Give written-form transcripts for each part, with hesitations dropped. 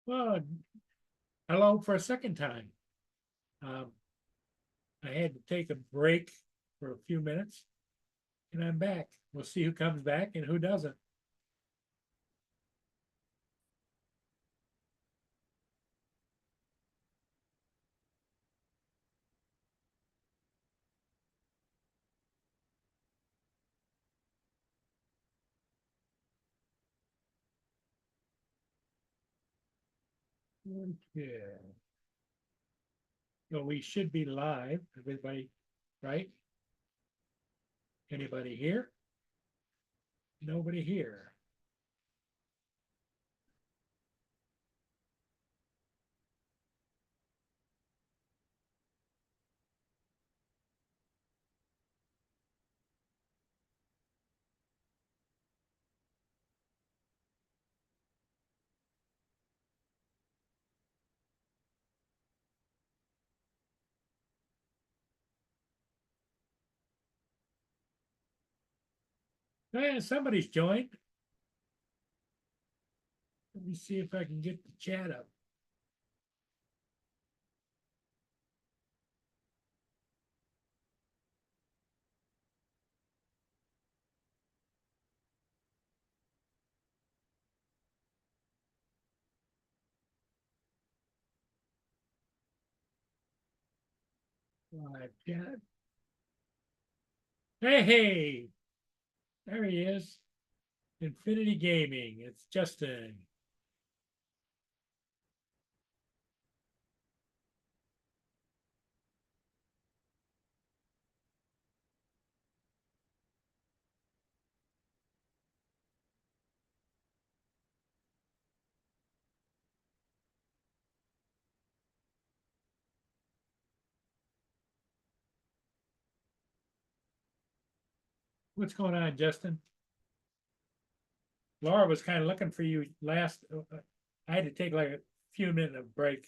Well, hello for a second time. Um, I had to take a break for a few minutes and I'm back. We'll see who comes back and who doesn't. Okay. So we should be live. Everybody, right? Anybody here? Nobody here. Somebody's joined. Let me see if I can get the chat up. Live chat. Hey, hey, there he is. Infinity Gaming. It's Justin. What's going on, Justin? Laura was kind of looking for you last. I had to take like a few minute of break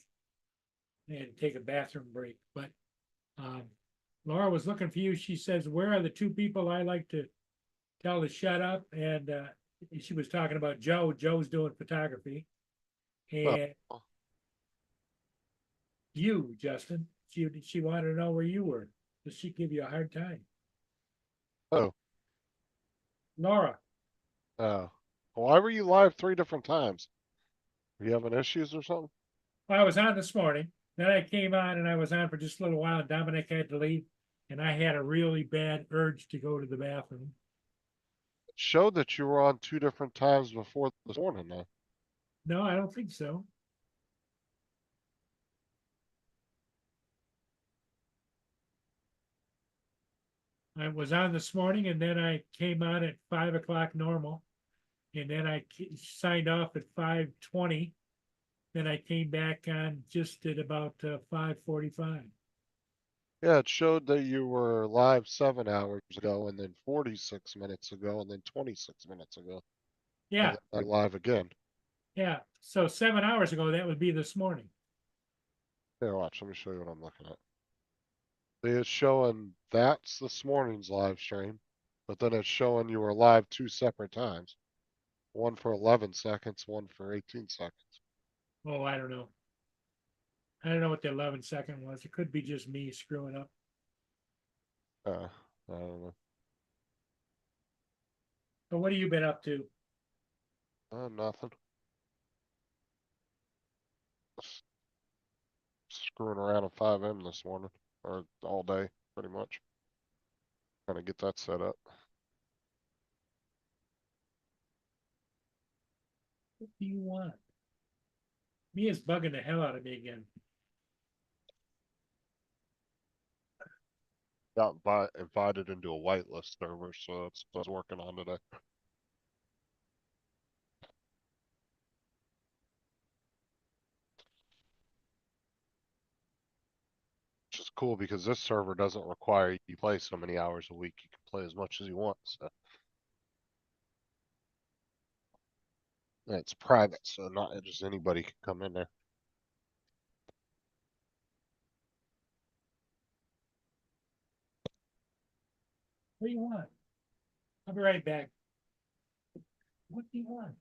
and take a bathroom break, but um, Laura was looking for you. She says, "Where are the two people I like to tell to shut up?" And she was talking about Joe. Joe's doing photography, Oh, and you, Justin. She wanted to know where you were. Does she give you a hard time? oh, Laura, oh. Why were you live 3 different times? Are you having issues or something? well, I was on this morning. Then I came on and I was on for just a little while, and Dominic had to leave, and I had a really bad urge to go to the bathroom. It showed that you were on 2 different times before this morning, though. No, I don't think so. I was on this morning and then I came on at 5 o'clock normal. And then I signed off at 5:20. Then I came back on just at about 5:45. Yeah, it showed that you were live 7 hours ago, and then 46 minutes ago, and then 26 minutes ago, and Yeah, then live again. yeah. So 7 hours ago, that would be this morning. Here, watch. Let me show you what I'm looking at. See, it's showing that's this morning's live stream, but then it's showing you were live 2 separate times. One for 11 seconds, one for 18 seconds. Oh, I don't know. I don't know what the 11-second was. It could be just me screwing up. Uh, I don't know. But what have you been up to? Nothing. Screwing around at 5M this morning, or all day, pretty much. Trying to get that set up. What do you want? Mia's bugging the hell out of me again. Got invited into a whitelist server, so that's what I was working on today. Which is cool because this server doesn't require you play so many hours a week. You can play as much as you want. So and it's private, so not just anybody can come in there. What do you want? I'll be right back. What do you want?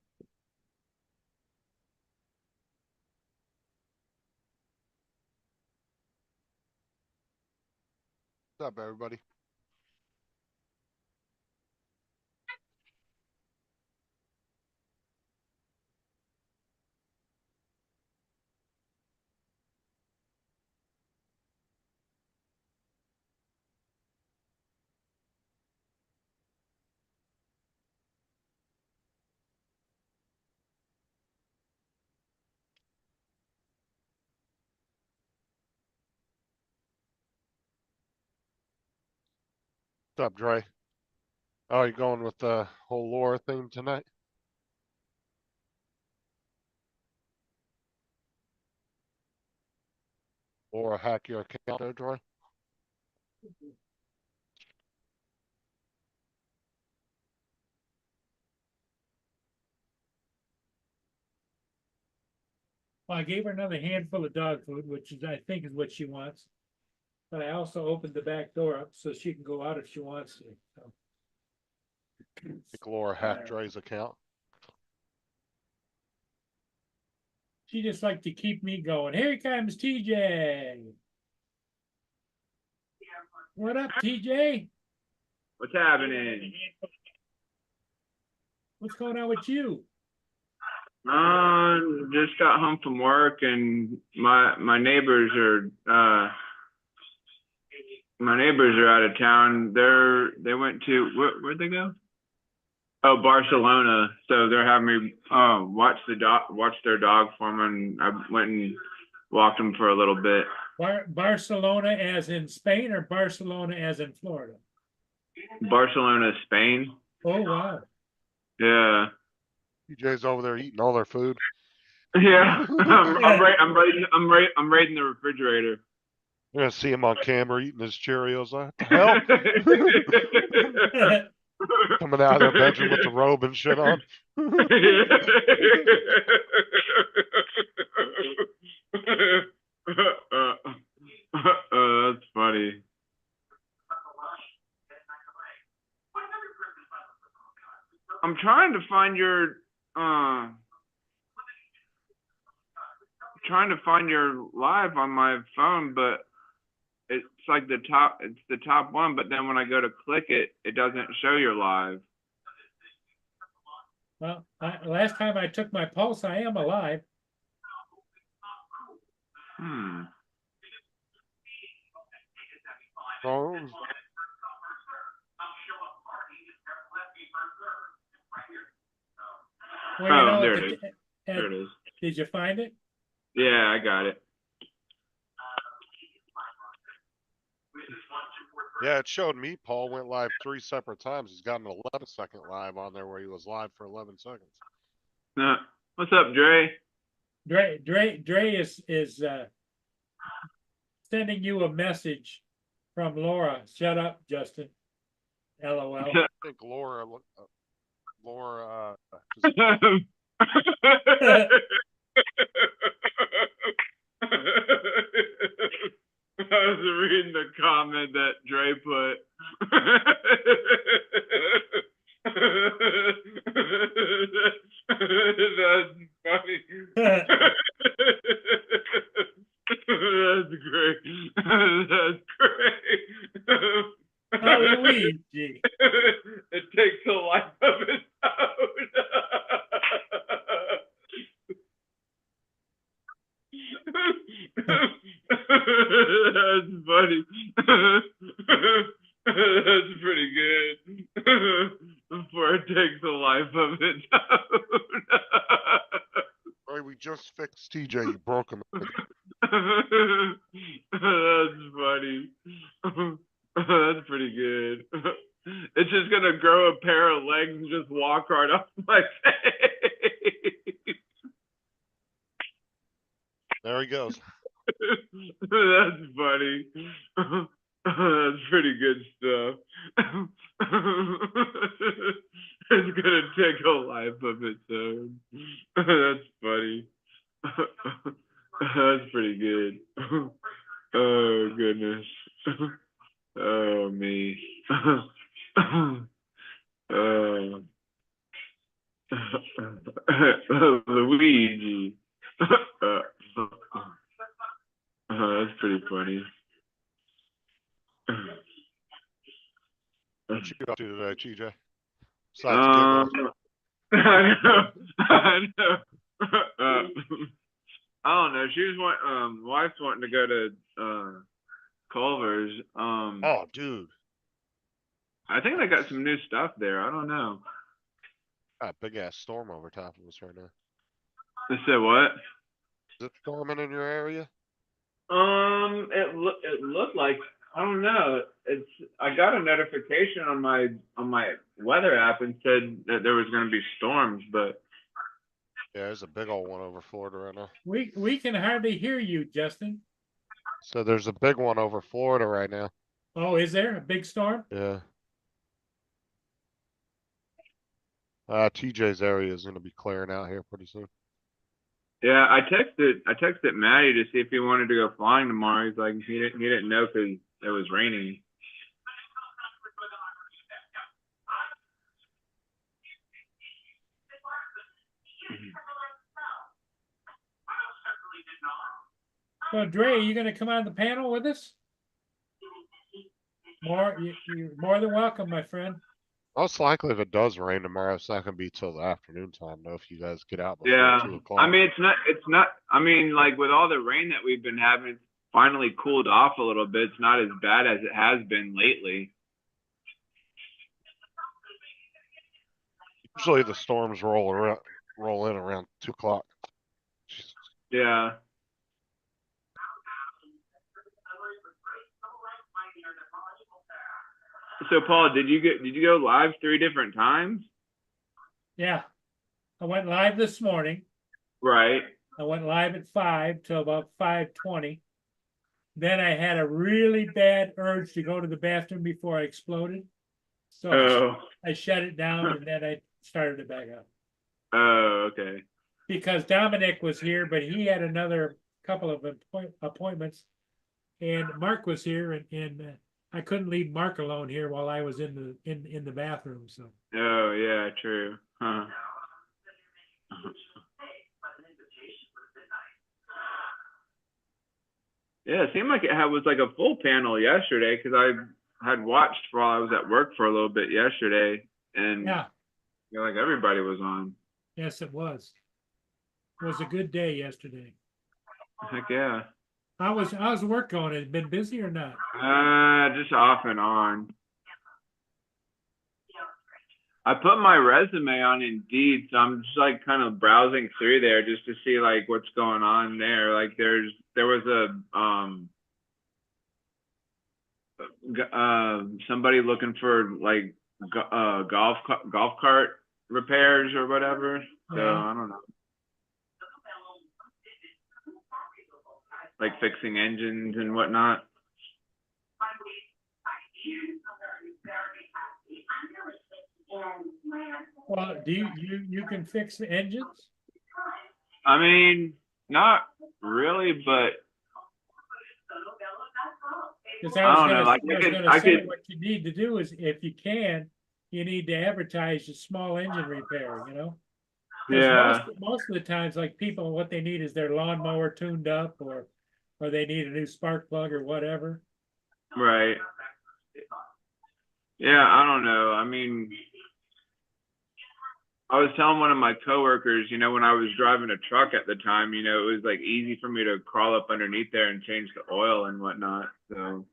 What's up, everybody? What's up, Dre? Oh, you going with the whole lore theme tonight? Or hack your account there, Dre? Well, I gave her another handful of dog food, which is, I think is what she wants. But I also opened the back door up so she can go out if she wants to, so. Think Laura hacked Dre's account. She just like to keep me going. Here comes TJ. What up, TJ? What's happening? What's going on with you? Just got home from work and my neighbors are out of town. They went to where'd they go? Oh, Barcelona. So they're having me watch their dog for them, and I went and walked them for a little bit. Barcelona as in Spain or Barcelona as in Florida? Barcelona, Spain. Oh wow. Yeah. TJ's over there eating all their food. Yeah. I'm raiding the refrigerator. You're gonna see him on camera eating his Cheerios. What the hell? Coming out of their bedroom with the robe and shit on. That's funny. I'm trying to find your live on my phone, but it's like the top one, but then when I go to click it, it doesn't show your live. Well, last time I took my pulse, I am alive. Oh. Well, you know, there it is. There it is. Did you find it? Yeah, I got it. Yeah, it showed me Paul went live 3 separate times. He's got an 11-second live on there where he was live for 11 seconds. What's up, Dre? Dre is sending you a message from Laura. Shut up, Justin. LOL. I think Laura I was reading the comment that Dre put. That's funny. That's great. That's great. Luigi. It takes a life of its own. That's funny. That's pretty good. Before it takes a life of its own. Right, we just fixed TJ. You broke him. That's funny. That's pretty good. It's just gonna grow a pair of legs and just walk right off my face. There he goes. That's funny. That's pretty good stuff. It's gonna take a life of its own. That's funny. That's pretty good. Oh goodness. Oh me. Luigi. That's pretty funny. What you up to today, TJ? Besides giggling. I know. I know. I don't know. She was wife's wanting to go to Culver's. Oh, dude, I think they got some new stuff there. I don't know. got a big ass storm over top of us right now. They said what? Is it storming in your area? It looked like, I don't know. I got a notification on my weather app and said that there was going to be storms, but Yeah, there's a big old one over Florida right now. We can hardly hear you, Justin. So there's a big one over Florida right now. Oh, is there a big storm? Yeah. TJ's area is gonna be clearing out here pretty soon. yeah, I texted Maddie to see if he wanted to go flying tomorrow. He's like he didn't know because it was raining. So Dre, you gonna come on the panel with us? You're more than welcome, my friend. Most likely if it does rain tomorrow, it's not gonna be till the afternoon time though, if you guys get out before Yeah, 2 o'clock. I mean it's not. I mean, like with all the rain that we've been having, it's finally cooled off a little bit. It's not as bad as it has been lately. Usually the storms roll in around 2 o'clock. Jesus. Yeah. So Paul, did you go live 3 different times? Yeah. I went live this morning. Right. I went live at 5 till about 5:20. Then I had a really bad urge to go to the bathroom before I exploded. So Oh. I shut it down and then I started it back up. Oh, okay. Because Dominic was here, but he had another couple of appointments. And Mark was here and I couldn't leave Mark alone here while I was in the bathroom, so. Oh, yeah, true. Huh. Yeah, it seemed like was like a full panel yesterday because I had watched while I was at work for a little bit yesterday, and Yeah, you know, like everybody was on. yes, it was. It was a good day yesterday. Heck yeah. How's work going? Has it been busy or not? Just off and on. I put my resume on Indeed, so I'm just like kind of browsing through there just to see like what's going on there. Like there was somebody looking for like golf cart repairs or whatever. So Yeah. I don't know. Like fixing engines and whatnot. Well, do you can fix the engines? I mean, not really, but Because I don't know. Like I could. what you need to do is, if you can, you need to advertise a small engine repair, you know? 'Cause Yeah. most of the times, like people, what they need is their lawnmower tuned up or they need a new spark plug or whatever. Right. Yeah, I don't know. I mean, I was telling one of my coworkers, you know, when I was driving a truck at the time, you know, it was like easy for me to crawl up underneath there and change the oil and whatnot. So.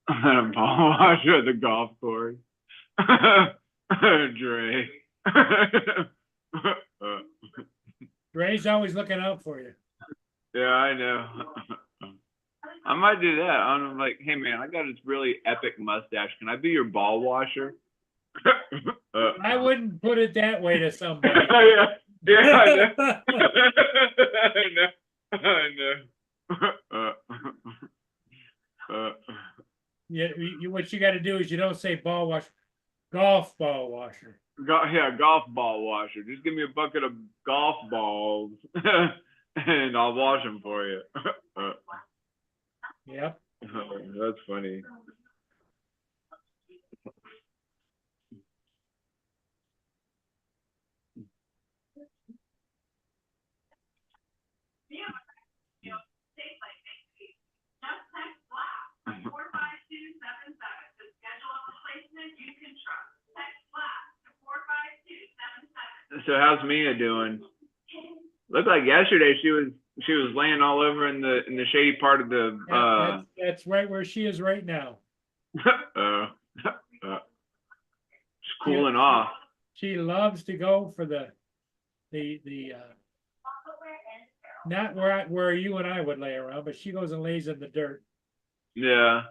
A ball washer at the golf course. Dre. Dre's always looking out for you. Yeah, I know. I might do that. I'm like, hey man, I got this really epic mustache. Can I be your ball washer? I wouldn't put it that way to somebody. Yeah, I know. I know. Yeah, what you got to do is you don't say ball washer, golf ball washer. Golf ball washer. Just give me a bucket of golf balls, and I'll wash them for you. Yep. That's funny. So how's Mia doing? Looked like yesterday she was laying all over in the shady part of the That's right where she is right now. uh, just cooling off. She loves to go for the not where you and I would lay around, but she goes and lays in the dirt. Yeah.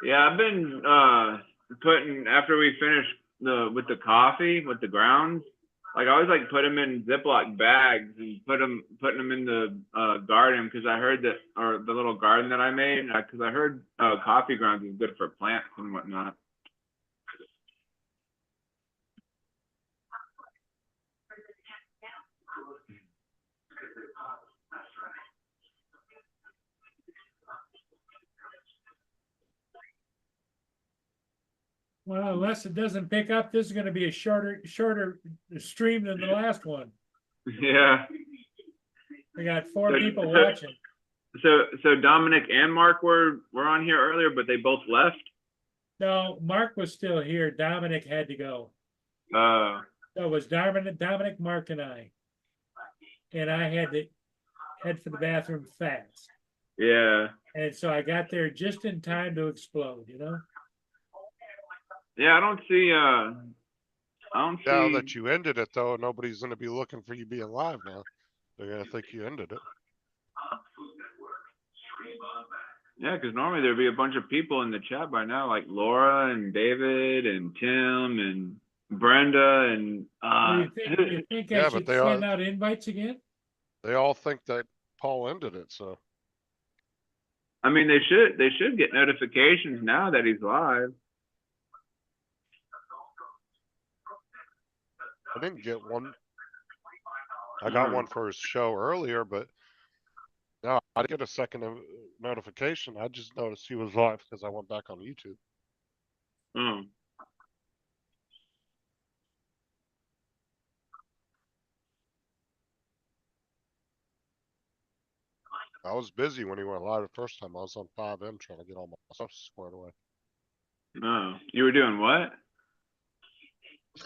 Yeah, I've been putting after we finish with the coffee with the grounds. Like I always like put them in Ziploc bags and putting them in the garden because I heard that, or the little garden that I made, because I heard coffee grounds is good for plants and whatnot. Well, unless it doesn't pick up, this is going to be a shorter stream than the last one. Yeah. We got 4 So- people so- watching. So Dominic and Mark were on here earlier, but they both left. No, Mark was still here. Dominic had to go. Uh, So it was Dominic, Mark, and I. And I had to head for the bathroom fast. yeah. And so I got there just in time to explode, you know? Yeah, I don't see. Now that you ended it though, nobody's gonna be looking for you being live now. They're gonna think you ended it. Yeah, because normally there'd be a bunch of people in the chat by now, like Laura and David and Tim and Brenda and You think I Yeah, but should they are- send out invites again? They all think that Paul ended it, so. I mean they should get notifications now that he's live. I didn't get one. I got one for his show earlier, but no, I didn't get a second notification. I just noticed he was live because I went back on YouTube. Oh. I was busy when he went live the first time. I was on 5M trying to get all my stuff squared away. Oh. You were doing what?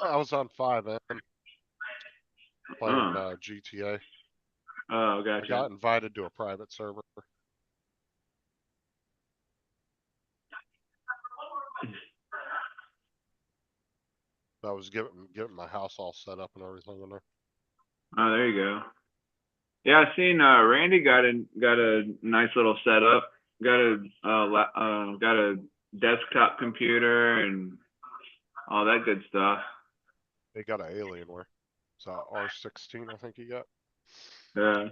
I was on 5M playing Oh. GTA. Oh, I gotcha. got invited to a private server. I was getting my house all set up and everything in there. Oh, there you go. Yeah, I seen Randy got a nice little setup. Got a desktop computer and all that good stuff. They got an Alienware. So R16, I think he got. Yeah.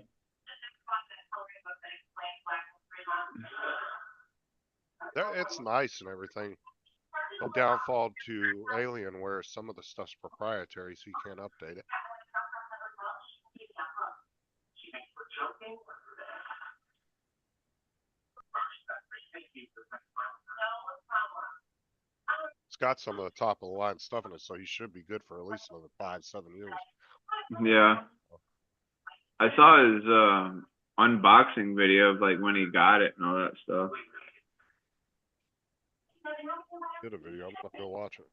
It's nice and everything. The downfall to Alienware is some of the stuff's proprietary, so you can't update it. It's got some of the top of the line stuff in it, so you should be good for at least another 5-7 years. Yeah. I saw his unboxing video of like when he got it and all that stuff. Did a video, I'm gonna go watch it.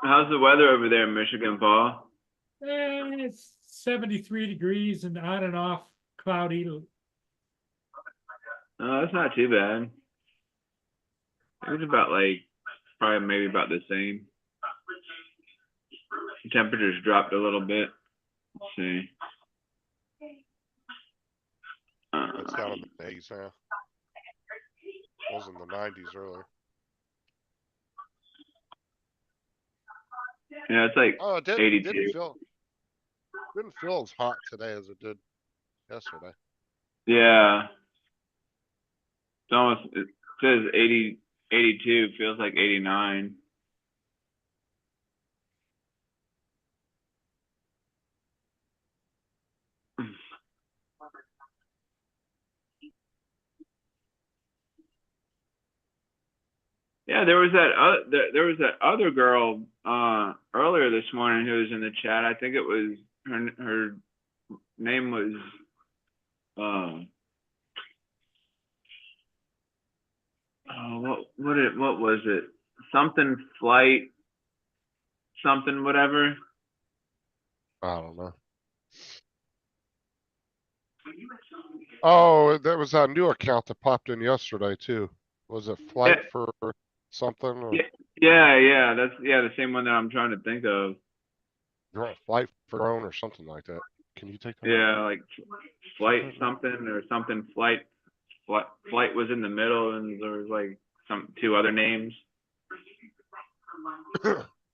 How's the weather over there in Michigan, Paul? It's 73 degrees and on and off cloudy. Oh, that's not too bad. It was about like probably maybe about the same. The temperatures dropped a little bit. Let's see. It's down in the 80s now. It was in the 90s earlier. Yeah, it's like Oh, it 82. Didn't feel as hot today as it did yesterday. Yeah. It's almost, it says 82, feels like 89. Yeah, there was there was that other girl earlier this morning who was in the chat. I think it was her name was what was it? Something flight something whatever. I don't know. Oh, there was that new account that popped in yesterday too. Was it Flight for something or Yeah, that's the same one that I'm trying to think of. Flight for Drone or something like that? Can you take that? Yeah, like flight something or something flight. Flight was in the middle, and there was like two other names.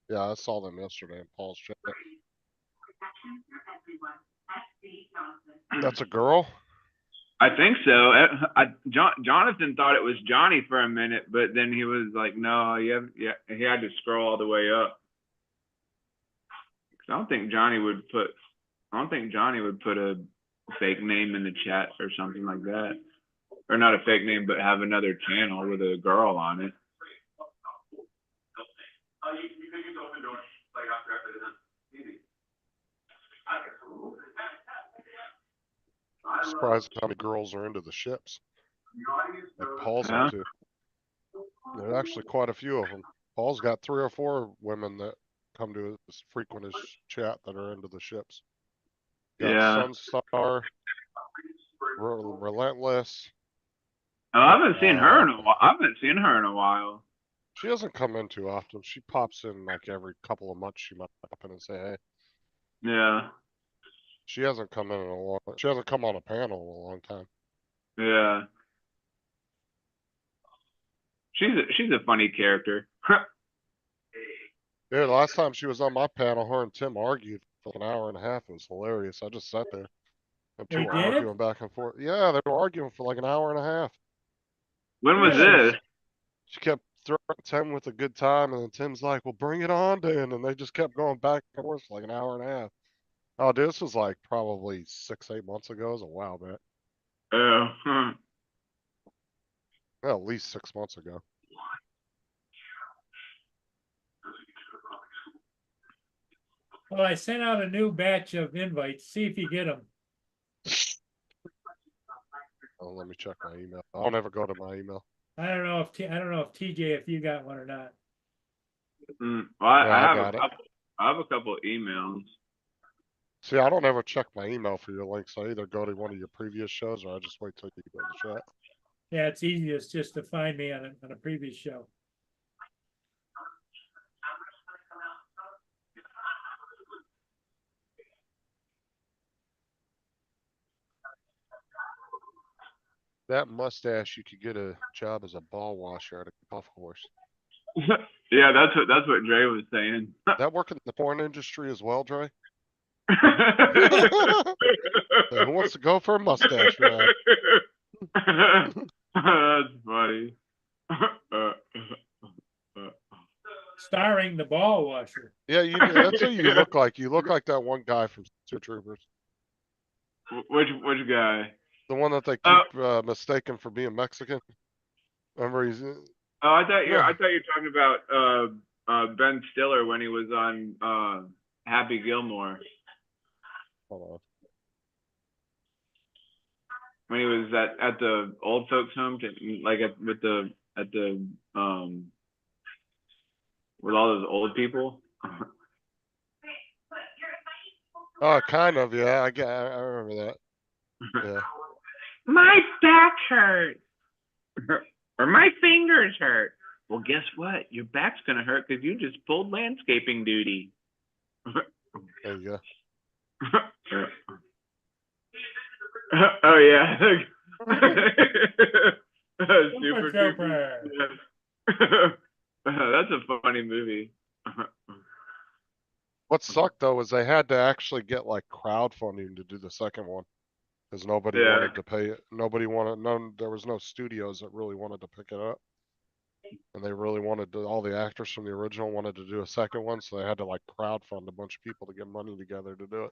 Yeah, I saw them yesterday in Paul's chat. That's a girl? I think so. Jonathan thought it was Johnny for a minute, but then he was like, "No, he had to scroll all the way up." 'Cause I don't think Johnny would put a fake name in the chat or something like that, or not a fake name, but have another channel with a girl on it. I'm surprised how many girls are into the ships. Like Paul's Yeah. into. There are actually quite a few of them. Paul's got 3 or 4 women that come to his frequent his chat that are into the ships. Got Yeah. Sunstar, Relentless. Oh, I haven't seen her in a while. I haven't seen her in a while. She doesn't come in too often. She pops in like every couple of months. She might pop in and say, "Hey." Yeah. She hasn't come in a long. She hasn't come on a panel in a long time. Yeah. She's a funny character. Yeah, the last time she was on my panel, her and Tim argued for an hour and a half. It was hilarious. I just sat there. And two They were did? arguing back and forth. Yeah, they were arguing for like an hour and a half. When was Really? this? She kept throwing Tim with a good time, and then Tim's like, "Well, bring it on, Dan." And they just kept going back and forth for like an hour and a half. Oh, dude, this was like probably 6, 8 months ago. It was a while back. Oh. Yeah, at least 6 months ago. Well, I sent out a new batch of invites. See if you get them. Oh, let me check my email. I'll never go to my email. I don't know if TJ, if you got one or not. Well, Yeah, I I have got it. I have a couple of emails. See, I don't ever check my email for your links. I either go to one of your previous shows or I just wait till you go to the chat. Yeah, it's easiest just to find me on a previous show. That mustache, you could get a job as a ball washer at a golf course. Yeah, that's what Dre was saying. That work in the porn industry as well, Dre? Who wants to go for a mustache ride? That's funny. Starring the ball washer. Yeah, that's what you look like. You look like that one guy from Super Troopers. Which guy? The one that they keep mistaken for being Mexican. Remember he's I thought you're talking about Ben Stiller when he was on Happy Gilmore. hold on. When he was at the old folks home, like with all those old people. Oh, kind of, yeah. I remember that. Yeah. My back hurts. Or my fingers hurt. Well, guess what? Your back's gonna hurt because you just pulled landscaping duty. There you go. Oh yeah. Super Trooper. That's a funny movie. What sucked though is they had to actually get like crowdfunding to do the second one. Because nobody wanted to pay it. There was no studios that really wanted to pick it up. And they really wanted to, all the actors from the original wanted to do a second one, so they had to like crowdfund a bunch of people to get money together to do it.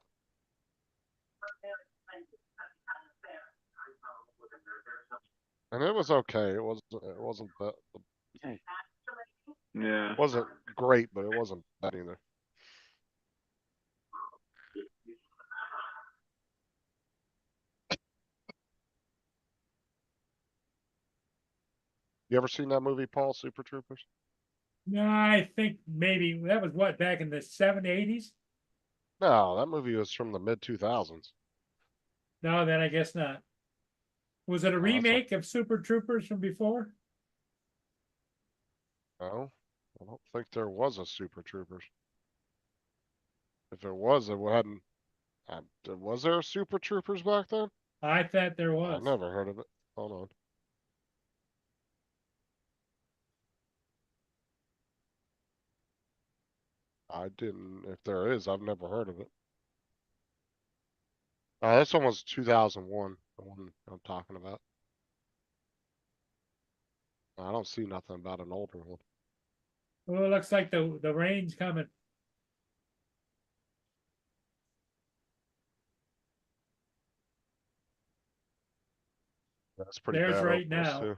And it was okay. It wasn't Yeah. wasn't great, but it wasn't bad either. You ever seen that movie, Paul, Super Troopers? No, I think maybe that was what, back in the 80s? No, that movie was from the mid 2000s. No, then I guess not. Was it a that's a- remake of Super Troopers from before? No, I don't think there was a Super Troopers. If there was, it hadn't. Was there a Super Troopers back then? I thought there I was. never heard of it. Hold on. I didn't. If there is, I've never heard of it. This one was 2001, the one I'm talking about. I don't see nothing about an older one. Well, it looks like the rain's coming. That's pretty There's bad. right over us, now. too.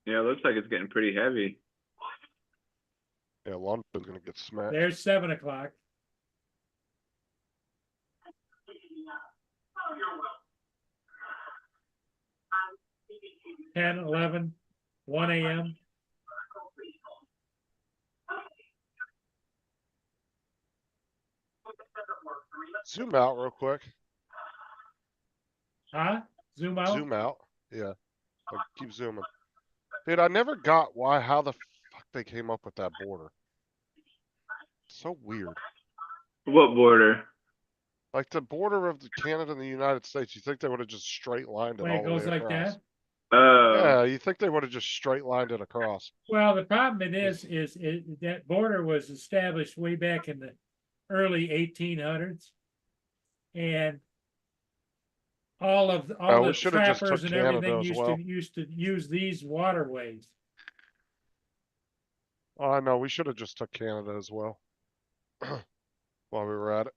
Yeah, it looks like it's getting pretty heavy. Yeah, London's gonna get smacked. There's 7 o'clock. Ten, 11, 1 a.m. Zoom out real quick. Huh? Zoom out. Zoom out. Yeah. Keep zooming. Dude, I never got how the fuck they came up with that border. So weird. What border? Like the border of Canada and the United States, you think they would have just straight lined it When all it the goes way like across? that. Yeah, you think they would have just straight lined it across. Well, the problem it is that border was established way back in the early 1800s, and all We the should have just trappers took and Canada everything as used well. to use these waterways. Oh, I know. We should have just took Canada as well. While we were at it.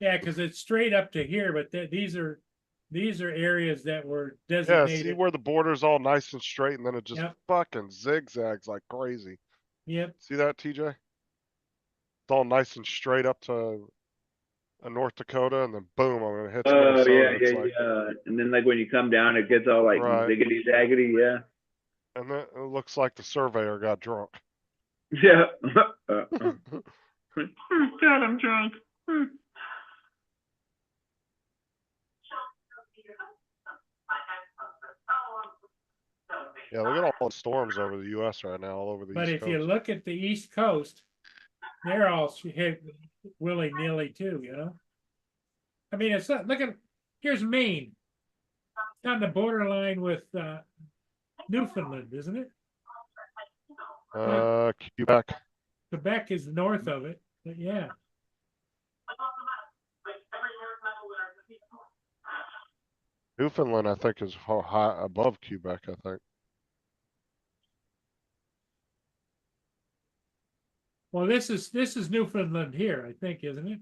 Yeah, because it's straight up to here, but these are areas that were Yeah, designated. see where the border's all nice and straight and then it just Yep. fucking zigzags like crazy. Yep. See that, TJ? It's all nice and straight up to North Dakota and then boom, I'm gonna hit Oh, yeah, Minnesota. It's yeah, like, yeah. And then like when you come down, it gets all like Right. ziggity zaggity, yeah. and then it looks like the surveyor got drunk. Yeah. God, I'm drunk. Yeah, look at all the storms over the US right now, all over the But East if you Coast. look at the East Coast, they're all hit willy-nilly too, you know? I mean, it's not, here's Maine. It's on the borderline with Newfoundland, isn't it? Quebec. Quebec is north of it, but yeah. Newfoundland, I think, is high above Quebec, I think. Well, this is Newfoundland here, I think, isn't it?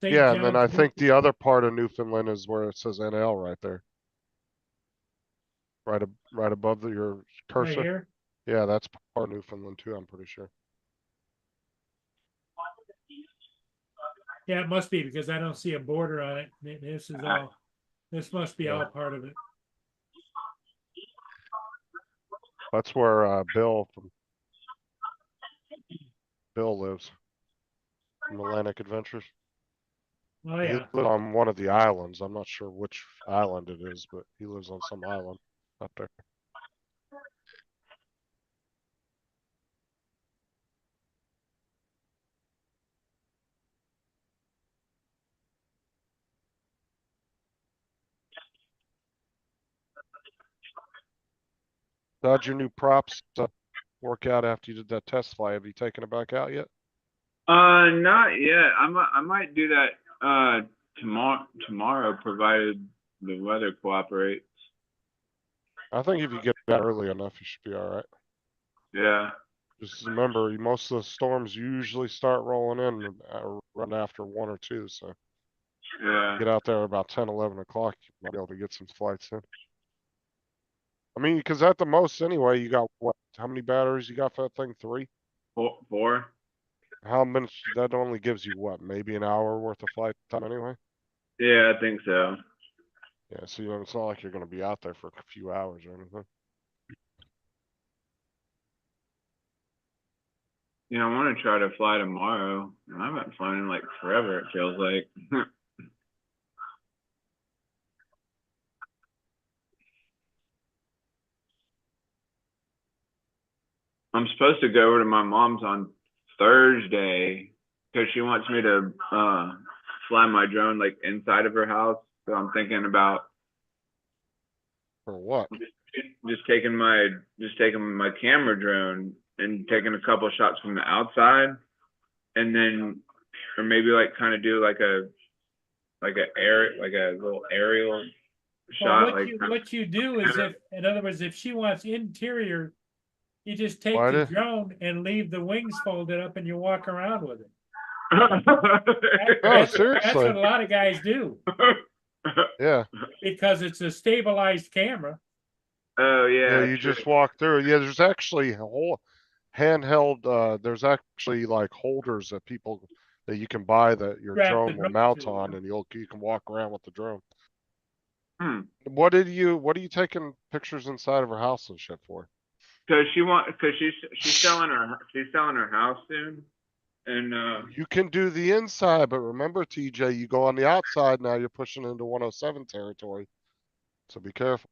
St. Yeah, and then I John's, think the other part of Newfoundland is where it says NL right there. Right above your right cursor. here. Yeah, that's part of Newfoundland too, I'm pretty sure. Yeah, it must be because I don't see a border on it. This must be all part of it. That's where Bill lives. From Atlantic Adventures. Oh He yeah. lives on one of the islands. I'm not sure which island it is, but he lives on some island up there. How'd your new props work out after you did that test flight? Have you taken it back out yet? Not yet. I might do that tomorrow, provided the weather cooperates. I think if you get that early enough, you should be all right. Yeah. Just remember, most of the storms usually start rolling in right after 1 or 2, so. Yeah. Get out there about 10, 11 o'clock, you might be able to get some flights in. I mean, because at the most anyway, you got what, how many batteries you got for that thing? 3? Four. How much, that only gives you what, maybe an hour worth of flight time anyway? Yeah, I think so. Yeah, so you know, it's not like you're gonna be out there for a few hours or anything. Yeah, I want to try to fly tomorrow. I haven't flown in like forever, it feels like. I'm supposed to go over to my mom's on Thursday because she wants me to fly my drone like inside of her house. So I'm thinking about For what? just taking my camera drone and taking a couple shots from the outside, and then or maybe like kind of do like a little aerial Well, shot like what you do is if, in other words, if she wants interior, you just take Why the did- drone and leave the wings folded up and you walk around with it. No, That's seriously. what a lot of guys do, Yeah, because it's a stabilized camera. Oh yeah, yeah, you true. just walk through. Yeah, there's actually a whole handheld, there's actually like holders that that you can buy that your Strap the drone will drone mount to. on and you can walk around with the drone. Hmm. What are you taking pictures inside of her house and shit for? Cause she's selling her house soon, and You can do the inside, but remember, TJ, you go on the outside now, you're pushing into 107 territory. So be careful.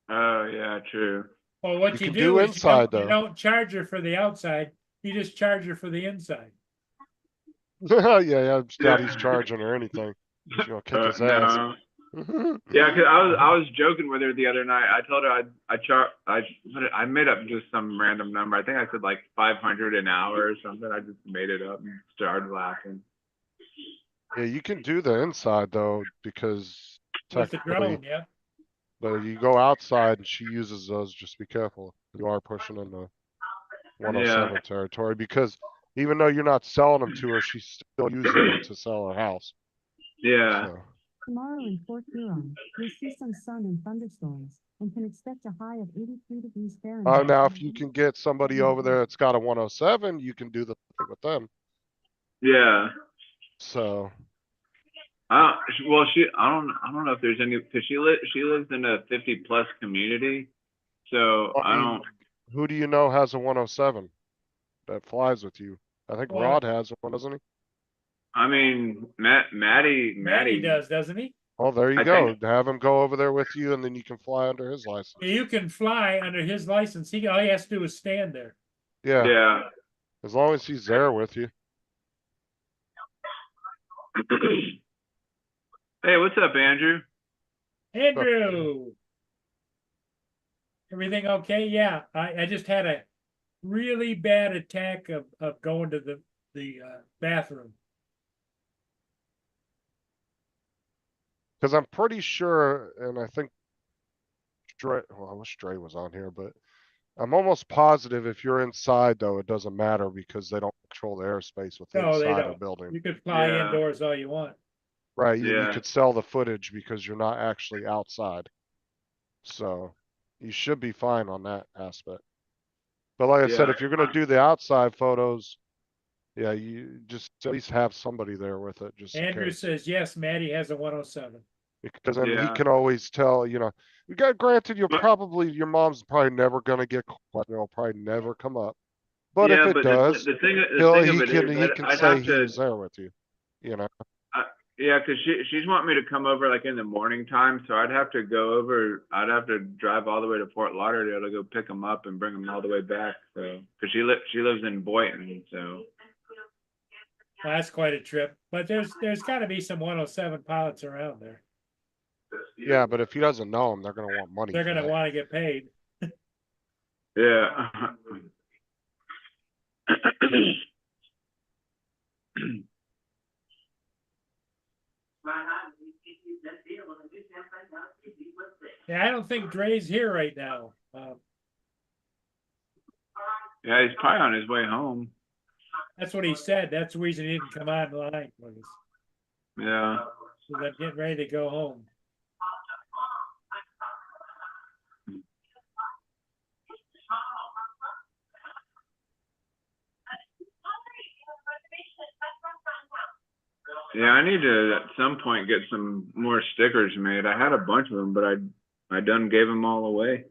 oh yeah, true. Well, what You you can do do is inside you though. don't charge her for the outside, you just charge her for the inside. Yeah, Daddy's charging or anything. She's gonna kick his ass. No. Yeah, cause I was joking with her the other night. I told her I made up just some random number. I think I said like 500 an hour or something. I just made it up and started laughing. Yeah, you can do the inside though, because With the technically, drone, yeah. but you go outside and she uses those, just be careful. You are pushing into Yeah. 107 territory because even though you're not selling them to her, she's still using them to sell her house. Yeah. So, Tomorrow in Port Huron, you'll see some sun and thunderstorms, and can expect a high of 83 degrees Fahrenheit. now if you can get somebody over there that's got a 107, you can do the thing with them. Yeah. So, Well, I don't know if there's any, cause she lives in a 50+ community. So I mean, who do you know has a 107 that flies with you? I think Well, Rod has one, doesn't he? I mean, Matty does, doesn't he? Oh, there you I go. think- Have him go over there with you, and then you can fly under his license. You can fly under his license. All he has to do is stand there. Yeah, Yeah. as long as he's there with you. Hey, what's up, Andrew? Andrew. Everything okay? Yeah, I just had a really bad attack of going to the bathroom. Because I'm pretty sure, and I think Dre, well, I wish Dre was on here, but I'm almost positive if you're inside, though, it doesn't matter because they don't control the airspace with No, they inside a don't. building. You could fly Yeah. indoors all you want. Right, and you Yeah. could sell the footage because you're not actually outside. So you should be fine on that aspect. But like I said, Yeah. if you're gonna do the outside photos, yeah, you just at least have somebody there with it, just in Andrew case. says, yes, Matty has a 107. Because then he Yeah. can always tell, we got granted, your mom's probably never gonna get caught, it'll probably never come up. But if Yeah, it but does, the thing he of it can, is he that can I'd say have he to, was there with you, you know? yeah, cause she's wanting me to come over like in the morning time, so I'd have to drive all the way to Fort Lauderdale to go pick them up and bring them all the way back, so, cause she lives in Boynton, so. Well, that's quite a trip, but there's gotta be some 107 pilots around there. Yeah, but if he doesn't know him, they're gonna want money They're for gonna that. wanna get paid. Yeah. Yeah, I don't think Dre's here right now. Yeah, he's probably on his way home. That's what he said. That's the reason he didn't come online with us. Yeah. 'cause I'm getting ready to go home. Yeah, I need to at some point get some more stickers made. I had a bunch of them, but I done gave them all away.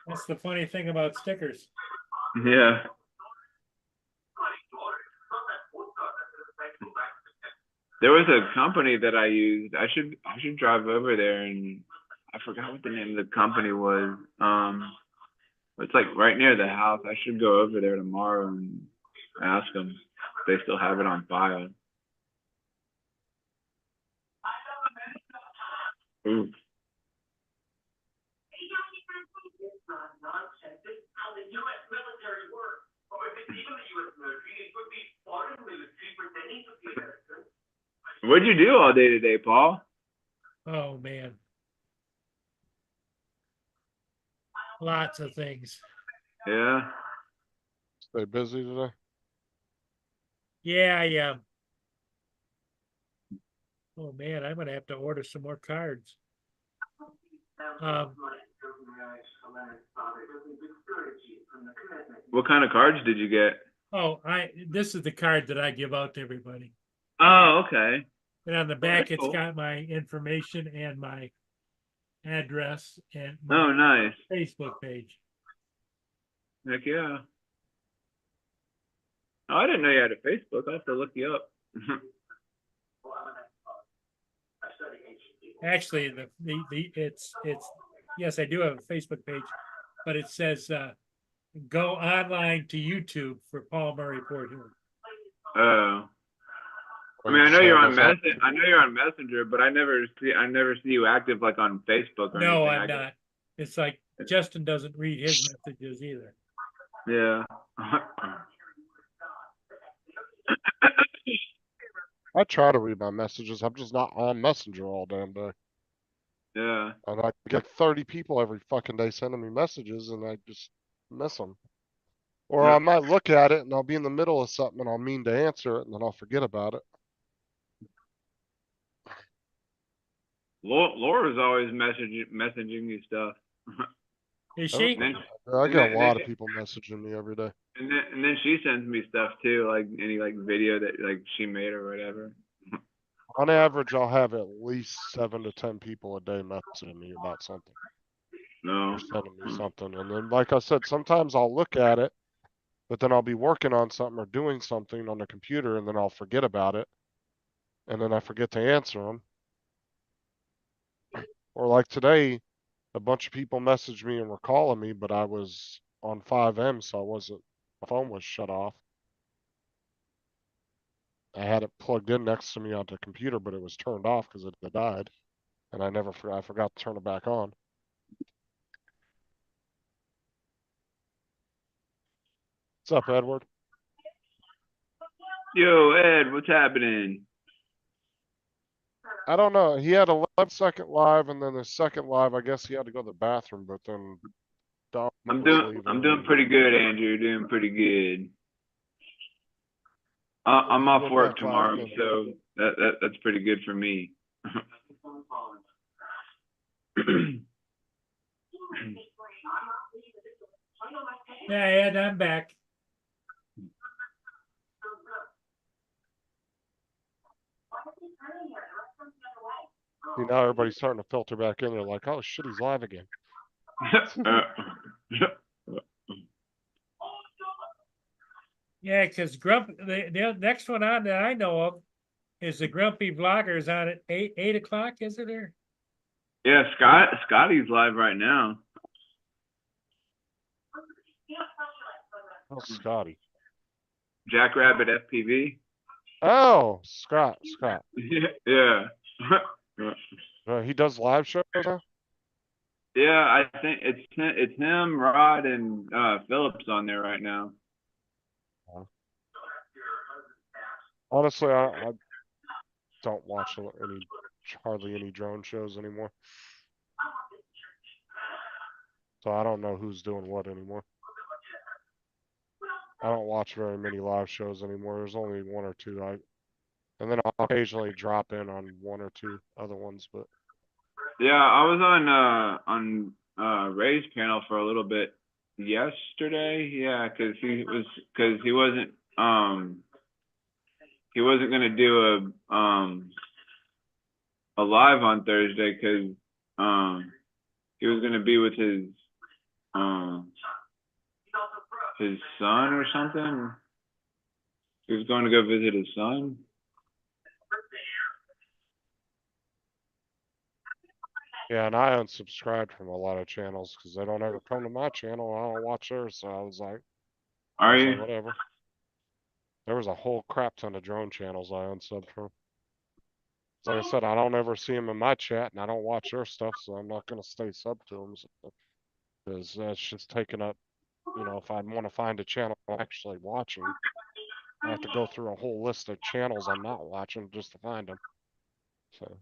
That's the funny thing about stickers. Yeah. There was a company that I used. I should drive over there, and I forgot what the name of the company was. It's like right near the house. I should go over there tomorrow and ask them if they still have it on file. Ooh. What'd you do all day today, Paul? Oh, man. Lots of things. Yeah. Stay busy today. Yeah, yeah. Oh, man, I'm gonna have to order some more cards. What kind of cards did you get? Oh, this is the card that I give out to everybody. Oh, okay. And on the back, it's cool. got my information and my address and Oh, my nice. Facebook page. Heck yeah. Oh, I didn't know you had a Facebook. I'll have to look you up. Actually, it's, yes, I do have a Facebook page, but it says, go online to YouTube for Paul Murray Port Huron. Oh. I mean, I know you're on Messenger, but I never see you active like on Facebook or No, anything. I'm not. It's like Justin doesn't read his messages either. Yeah. I try to read my messages. I'm just not on Messenger all damn day. Yeah. And I get 30 people every fucking day sending me messages and I just miss them. Or Yeah. I might look at it and I'll be in the middle of something and I'll mean to answer it and then I'll forget about it. Laura's always messaging you stuff. Is she? And then, I and get a then- lot of people messaging me every day. and then she sends me stuff too, like any like video that like she made or whatever. On average, I'll have at least 7 to 10 people a day messaging me about something. No. Or sending me something. And then, like I said, sometimes I'll look at it, but then I'll be working on something or doing something on the computer and then I'll forget about it. And then I forget to answer them. Or like today, a bunch of people messaged me and were calling me, but I was on 5M, so my phone was shut off. I had it plugged in next to me on the computer, but it was turned off because it had died. And I forgot to turn it back on. What's up, Edward? Yo, Ed, what's happening? I don't know. He had a 11-second live, and then the second live, I guess he had to go to the bathroom, but then Dominic I'm was doing leaving. pretty good, Andrew. Doing pretty good. I'm off Went work back live tomorrow, again. so that's pretty good for me. Yeah, Ed, I'm back. See, now everybody's starting to filter back in. They're like, oh shit, he's live again. Yeah, because the next one on that I know of is the Grumpy Vloggers on at 8 o'clock, is it or? Yeah, Scotty's live right now. Oh, Scotty. Jackrabbit FPV. Oh, Scott. Yeah. He does live shows now? Yeah, I think it's him, Rod, and Phillips on there right now. Honestly, I don't watch hardly any drone shows anymore. So I don't know who's doing what anymore. I don't watch very many live shows anymore. There's only one or two. And then I'll occasionally drop in on one or two other ones, but Yeah, I was on Ray's panel for a little bit yesterday. Yeah, because he wasn't gonna do a live on Thursday because he was gonna be with um his son or something. He was going to go visit his son. yeah, and I unsubscribed from a lot of channels because they don't ever come to my channel. I don't watch theirs, so I was like, Are you? whatever. There was a whole crap ton of drone channels I unsubbed from. Like I said, I don't ever see them in my chat, and I don't watch their stuff, so I'm not gonna stay sub to them because that's just taking up. You know, if I want to find a channel I'm actually watching, I have to go through a whole list of channels I'm not watching just to find them. So.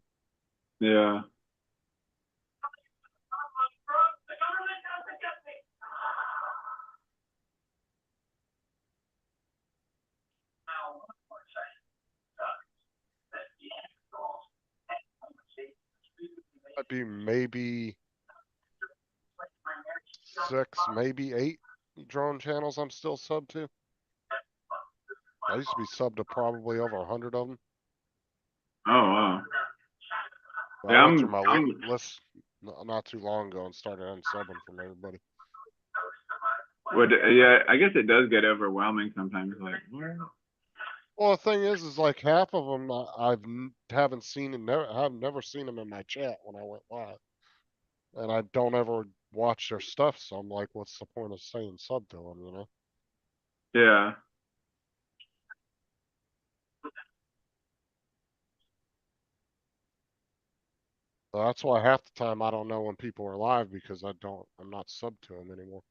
Yeah. Might be maybe 6, maybe 8 drone channels I'm still sub to. I used to be sub to probably over 100 of them. Oh wow. But Yeah, I went through my list not too long ago and started unsubbing from everybody. Yeah, I guess it does get overwhelming sometimes. Like, what? Well, the thing is like half of them haven't seen and I've never seen them in my chat when I went live, and I don't ever watch their stuff. So I'm like, what's the point of saying sub to them? You know? Yeah. So that's why half the time I don't know when people are live because I'm not sub to them anymore.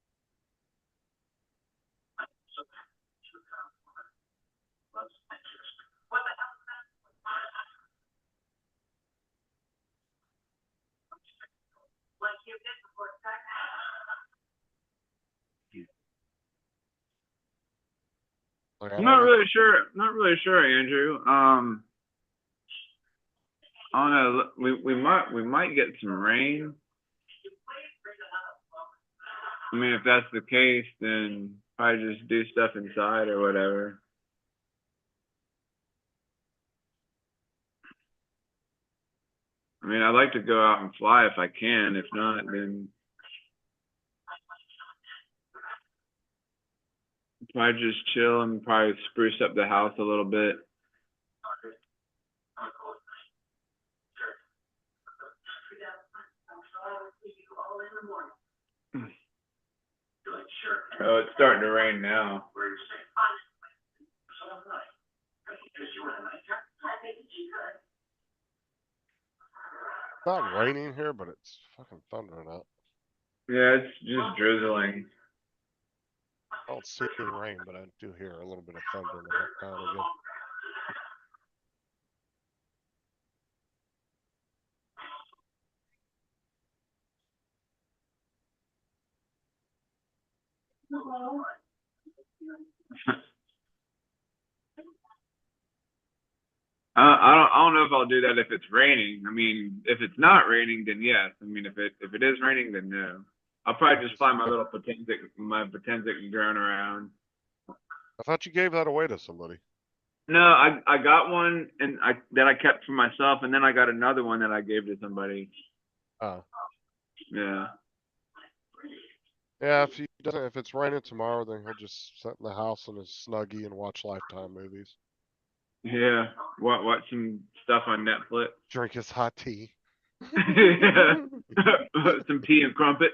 Like, I I'm don't not know. really sure. Not really sure, Andrew. I don't know. We might get some rain. I mean, if that's the case, then probably just do stuff inside or whatever. I mean, I'd like to go out and fly if I can. If not, then probably just chill and probably spruce up the house a little bit. Oh, it's starting to rain now. It's not raining here, but it's fucking thundering out. Yeah, it's just drizzling. I don't see any rain, but I do hear a little bit of thunder now and again. I don't know if I'll do that if it's raining. I mean, if it's not raining, then yes. I mean, if it is raining, then no. I'll probably just fly my little Potensic drone around. I thought you gave that away to somebody. No, I got one and I kept for myself, and then I got another one that I gave to somebody. Oh. Yeah. Yeah, if it's raining tomorrow, then he'll just sit in the house in his Snuggie and watch Lifetime movies. Yeah. Watch some stuff on Netflix. Drink his hot tea. Yeah. Some tea and crumpet.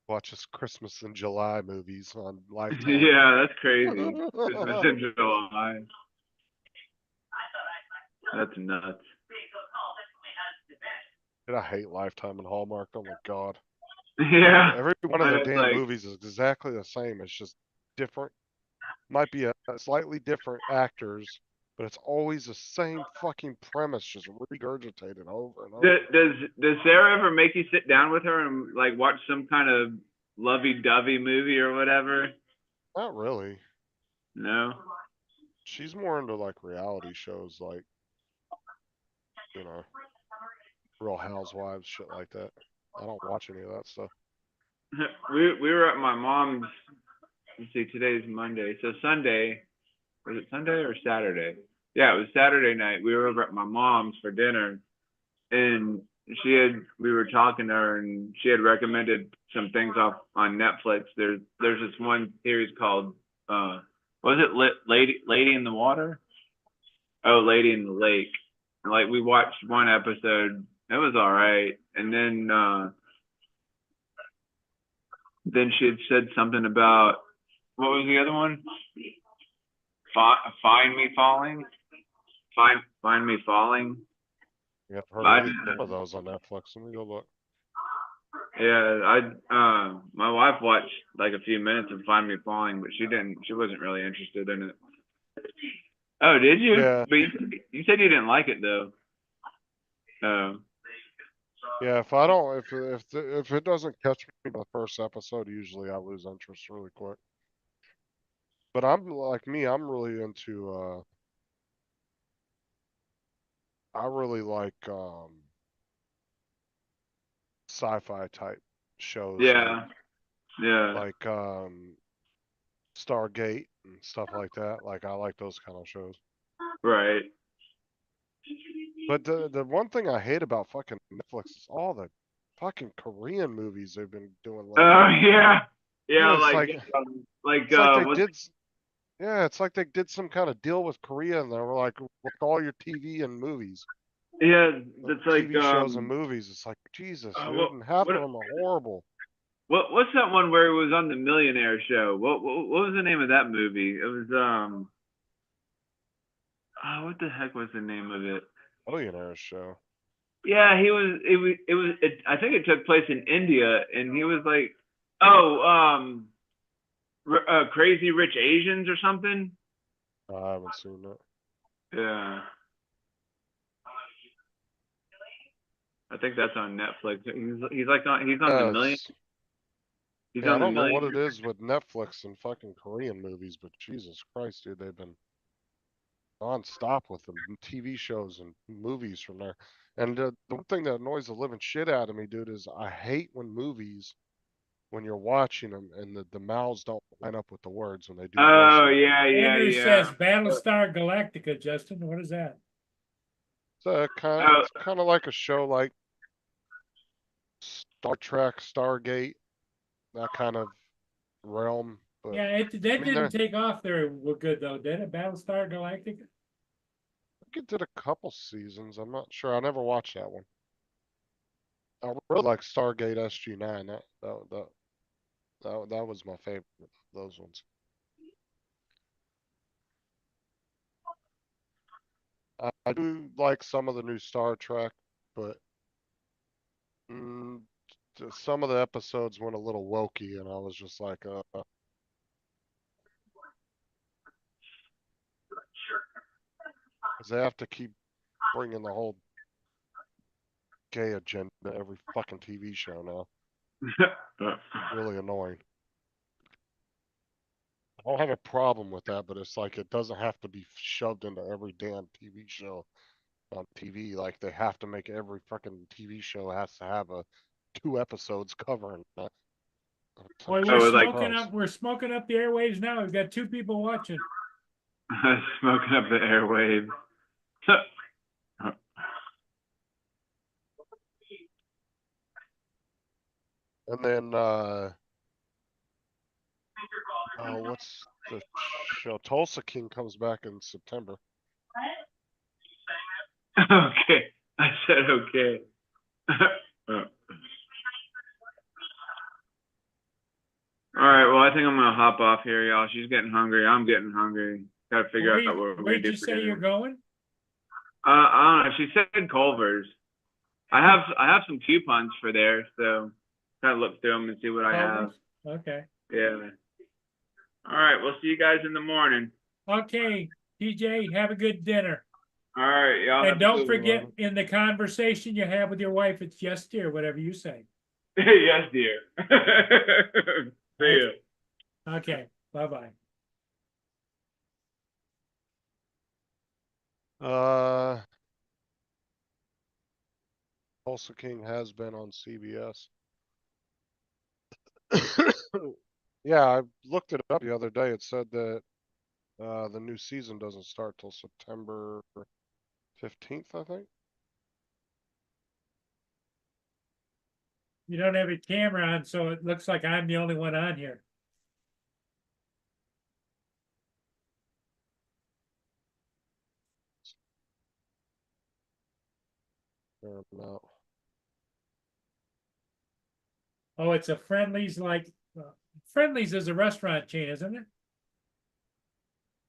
Watch his Christmas in July movies on Lifetime. Yeah, that's crazy. Christmas in July. That's nuts. And I hate Lifetime and Hallmark. Oh my god. Yeah. Every one of their It's damn like- movies is exactly the same. It's just different. Might be a slightly different actors, but it's always the same fucking premise, just regurgitated over and over. Does Sarah ever make you sit down with her and like watch some kind of lovey-dovey movie or whatever? Not really. No. She's more into like reality shows, like, you know, Real Housewives, shit like that. I don't watch any of that stuff. We were at my mom's. Let's see, today's Monday, so Sunday. Was it Sunday or Saturday? Yeah, it was Saturday night. We were over at my mom's for dinner, and we were talking to her, and she had recommended some things off on Netflix. There's this one series called was it Lady in the Water? Oh, Lady in the Lake. And like we watched one episode, it was all right, and then she had said something about, what was the other one? Find Me Falling. Find Me Falling. Yeah, I've heard I- of some of those on Netflix. Let me go look. Yeah, my wife watched like a few minutes of Find Me Falling, but she wasn't really interested in it. Oh, did you? Yeah. But you said you didn't like it though. Oh. Yeah, if it doesn't catch me in the first episode, usually I lose interest really quick. But I'm like me, I'm really into I really like sci-fi type shows. Yeah. Yeah. Like Stargate and stuff like that. Like I like those kind of shows. Right. But the one thing I hate about fucking Netflix is all the fucking Korean movies they've been doing lately. Oh yeah. Yeah, Yeah, it's like It's like they what's- did. Yeah, it's like they did some kind of deal with Korea, and they were like, "With all your TV and movies, yeah, like, that's like TV shows and movies." It's like Jesus, dude, what- and half what- of them are horrible. what's that one where it was on the Millionaire Show? What was the name of that movie? It was what the heck was the name of it? Billionaires show. Yeah, I think it took place in India, and he was like, Crazy Rich Asians or something. I haven't seen it. Yeah. I think that's on Netflix. He's on the million. Yes. He's Yeah, I on the don't know million. what it is with Netflix and fucking Korean movies, but Jesus Christ, dude, they've been non-stop with the TV shows and movies from there. And the one thing that annoys the living shit out of me, dude, is I hate when movies, when you're watching them and the mouths don't line up with the words when they do. Oh voiceover. yeah, Andrew yeah. says Battlestar Galactica, Justin, what is that? It's kind of like a show like Star Trek, Stargate, that kind of realm. But Yeah, that mean, didn't take off there good though, did it? Battlestar Galactica? I think it did a couple seasons. I'm not sure. I never watched that one. I really like Stargate SG-9. That was my favorite of those ones. I do like some of the new Star Trek, but some of the episodes went a little wokey, and I was just like, because they have to keep bringing the whole gay agenda to every fucking TV show now. Really annoying. I don't have a problem with that, but it's like it doesn't have to be shoved into every damn TV show on TV. Like they have to make every fucking TV show has to have 2 episodes covering that. It's Boy, like, Oh, we're it's like- smoking up the airwaves now. We've got 2 people watching. Smoking up the airwaves. And then what's the show? Tulsa King comes back in September. Okay, I said okay. All right, well, I think I'm gonna hop off here, y'all. She's getting hungry. I'm getting hungry. Gotta figure out what we're gonna Where'd do you for say dinner. you're going? I don't know. She said Culver's. I have some coupons for there, so kind of look through them and see what I have. Okay. Yeah. All right, we'll see you guys in the morning. Okay, TJ, have a good dinner. All right, y'all. have And a don't good forget, one. in the conversation you have with your wife, it's yes, dear, whatever you say. Yes, dear. See ya. Okay, bye-bye. Tulsa King has been on CBS. Yeah, I looked it up the other day. It said that the new season doesn't start till September 15th, I think. You don't have your camera on, so it looks like I'm the only one on here. No. Oh, it's a Friendlies like, Friendlies is a restaurant chain, isn't it?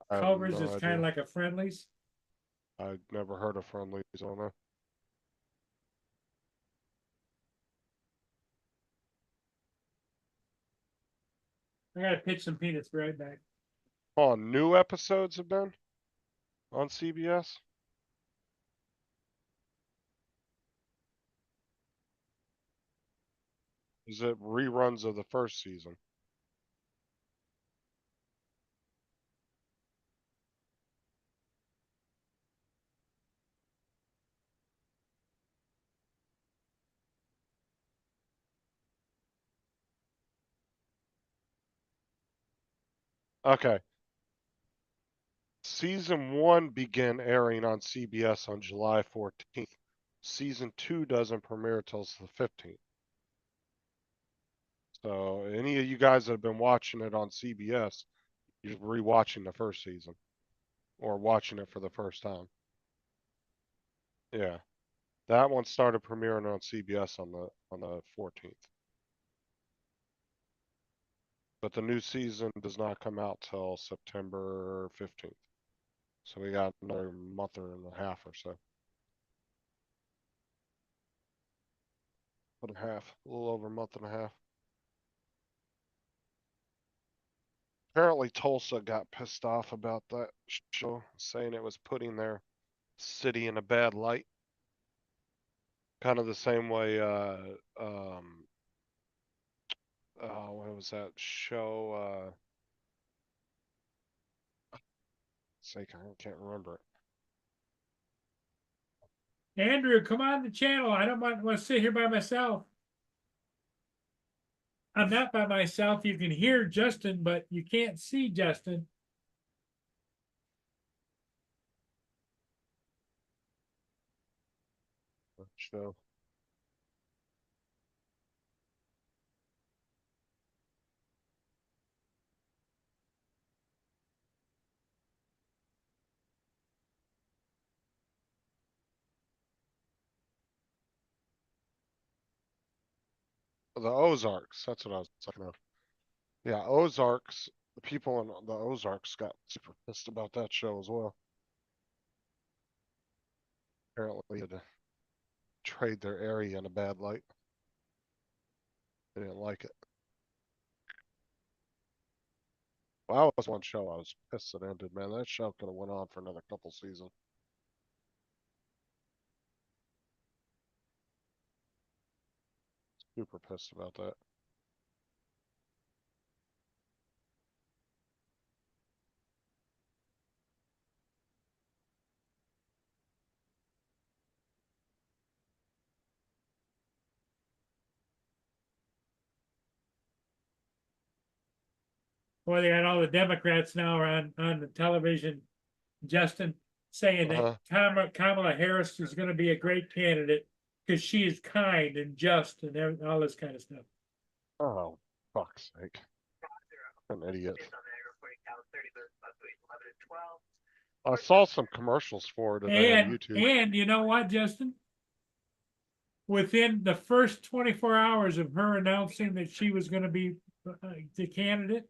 I have Culver's no is kind idea. of like a Friendlies. I've never heard of Friendlies on there. I gotta pitch some peanuts, be right back. Oh, new episodes have been on CBS. Is it reruns of the first season? Okay. Season 1 began airing on CBS on July 14th. Season 2 doesn't premiere till the 15th. So any of you guys that have been watching it on CBS, you're rewatching the first season or watching it for the first time. Yeah. That one started premiering on CBS on the 14th. But the new season does not come out till September 15th. So we got another month and a half or so. Month and a half, a little over a month and a half. Apparently Tulsa got pissed off about that show, saying it was putting their city in a bad light. Kind of the same way what was that show? Sake, I can't remember it. Andrew, come on the channel. I don't want to sit here by myself. I'm not by myself. You can hear Justin, but you can't see Justin. Show. The Ozarks, that's what I was talking about. Yeah, Ozarks, the people in the Ozarks got super pissed about that show as well. Apparently had to trade their area in a bad light. They didn't like it. Well, that was one show I was pissed it ended, man. That show could have went on for another couple seasons. Super pissed about that. Boy, they got all the Democrats now on the television, Justin, saying that Kamala Harris is going to be a great candidate because she is kind and just and all this kind of stuff. Oh, fuck's sake. An idiot. I saw some commercials for it today on YouTube. And you know what, Justin? Within the first 24 hours of her announcing that she was going to be the candidate,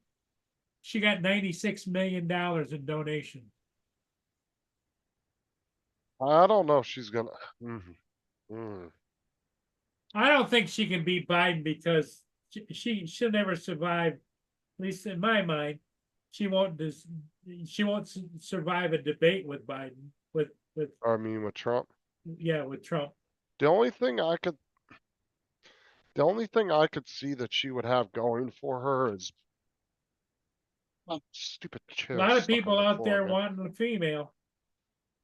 she got $96 million in donation. I don't know if she's gonna. I don't think she can beat Biden because she'll never survive, at least in my mind. she won't survive a debate with Biden, with, I mean, with Trump. yeah, with Trump. The only thing I could see that she would have going for her is stupid A chair lot of stuck on people the out floor there again. wanting a female.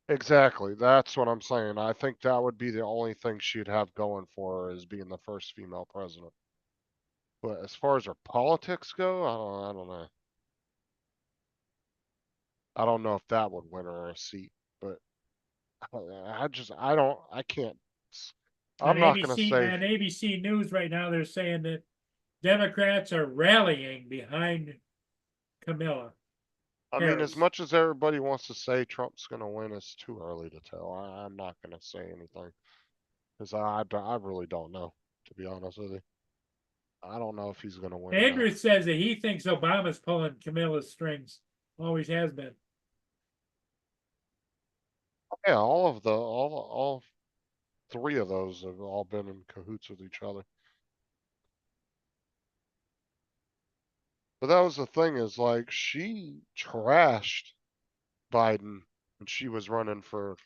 Exactly. That's what I'm saying. I think that would be the only thing she'd have going for her is being the first female president. But as far as her politics go, I don't know. I don't know if that would win her a seat, but I can't. I'm not gonna say. On ABC News right now, they're saying that Democrats are rallying behind Camilla I mean, as Harris. much as everybody wants to say Trump's gonna win, it's too early to tell. I'm not gonna say anything because I really don't know, to be honest with you. I don't know if he's gonna win or not. Andrew says that he thinks Obama's pulling Camilla's strings, always has been. Yeah, all three of those have all been in cahoots with each other. But that was the thing is like she trashed Biden when she was running for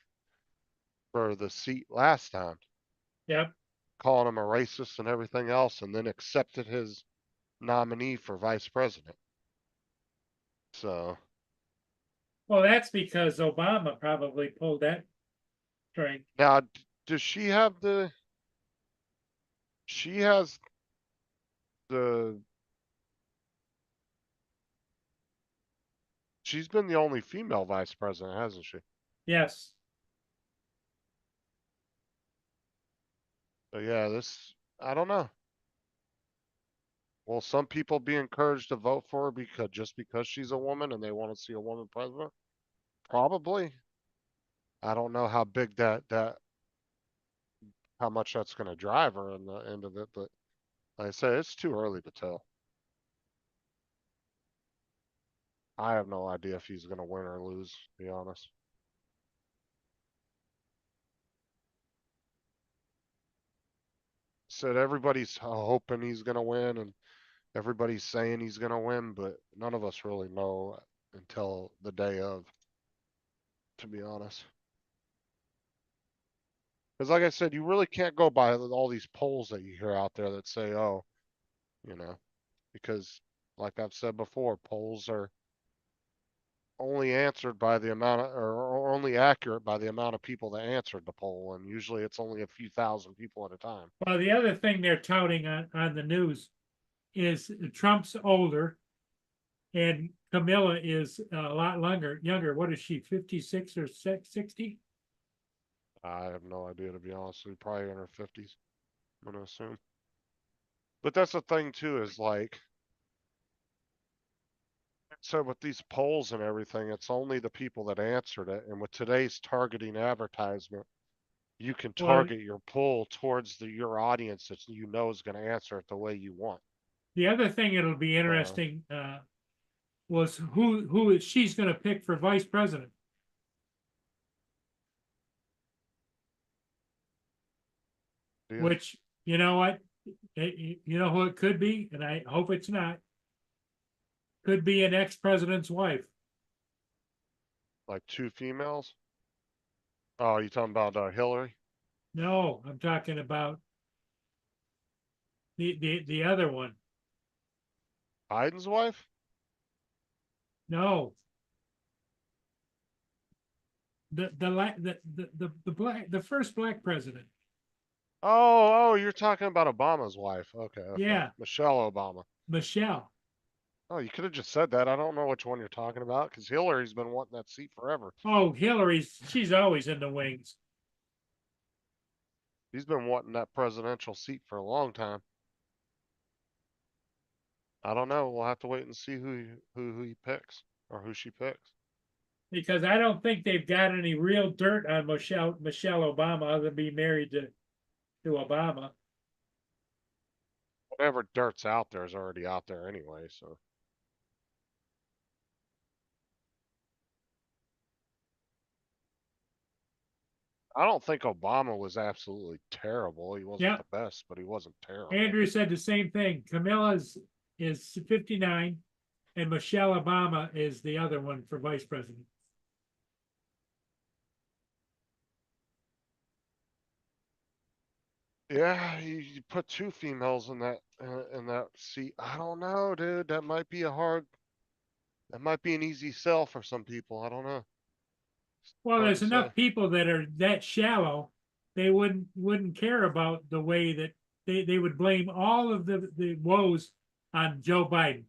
the seat last time, Yep. calling him a racist and everything else, and then accepted his nominee for vice president. So Well, that's because Obama probably pulled that string. now, does she have the? She has the. She's been the only female vice president, hasn't she? Yes. So yeah, I don't know. Will some people be encouraged to vote for her because she's a woman and they want to see a woman president? Probably. I don't know how big how much that's going to drive her in the end of it, but like I say, it's too early to tell. I have no idea if he's going to win or lose, to be honest. Said everybody's hoping he's going to win and everybody's saying he's going to win, but none of us really know until the day of, to be honest. Because like I said, you really can't go by all these polls that you hear out there that say, oh, you know, because like I've said before, polls are only answered by the amount of, or only accurate by the amount of people that answered the poll. And usually it's only a few thousand people at a time. Well, the other thing they're touting on the news is Trump's older and Camilla is a lot younger. What is she, 56 or 60? I have no idea, to be honest with you. Probably in her 50s, I'm gonna assume. But that's the thing too, is like, so with these polls and everything, it's only the people that answered it. And with today's targeting advertisement, you can Well, target your poll towards your audience that you know is going to answer it the way you want. the other thing it'll be interesting was who she's going to pick for vice president. Yeah. Which, you know what, you know who it could be, and I hope it's not. Could be an ex-president's wife. Like two females. Oh, you talking about Hillary? No, I'm talking about the other one. Biden's wife? No. The first black president. Oh, you're talking about Obama's wife. Okay. Yeah. Michelle Obama. Michelle. Oh, you could have just said that. I don't know which one you're talking about because Hillary's been wanting that seat forever. Oh, she's always in the wings. He's been wanting that presidential seat for a long time. I don't know. We'll have to wait and see who he picks or who she picks. Because I don't think they've got any real dirt on Michelle Obama other than being married to Obama. Whatever dirt's out there is already out there anyway, so. I don't think Obama was absolutely terrible. He wasn't the best, but he wasn't terrible. Andrew said the same thing. Camilla is 59 and Michelle Obama is the other one for vice president. Yeah, you put two females in that seat. I don't know, dude. That might be that might be an easy sell for some people. I don't know. Well, Hard there's to say. enough people that are that shallow, they wouldn't care about the way that they would blame all of the woes on Joe Biden.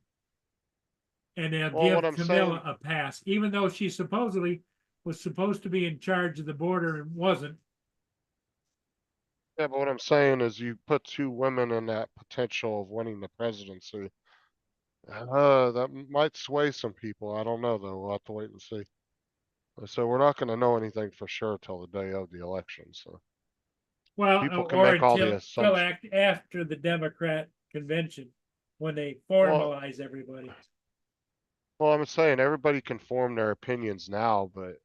And they'll Well, what give I'm saying, Camilla a pass, even though she supposedly was supposed to be in charge of the border and wasn't. yeah, but what I'm saying is you put two women in that potential of winning the presidency. That might sway some people. I don't know though. We'll have to wait and see. So we're not gonna know anything for sure till the day of the election, so Well, people can or make all the until assumptions. after the Democrat convention, when they Well, formalize everybody. well, I'm saying everybody can form their opinions now, but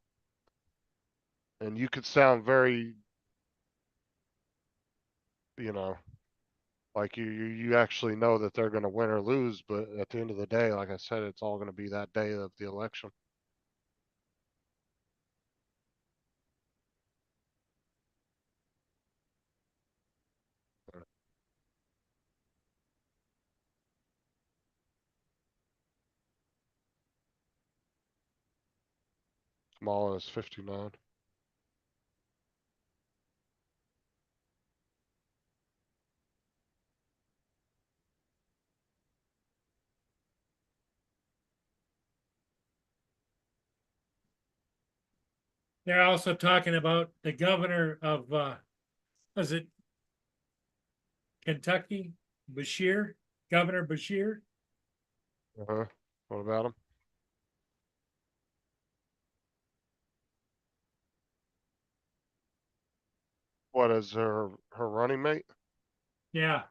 and you could sound very, you know, like you actually know that they're gonna win or lose, but at the end of the day, like I said, it's all gonna be that day of the election. Kamala is 59. They're also talking about the governor of, was it Kentucky, Bashir, Governor Bashir? Uh-huh. What about him? What is her running mate? Yeah.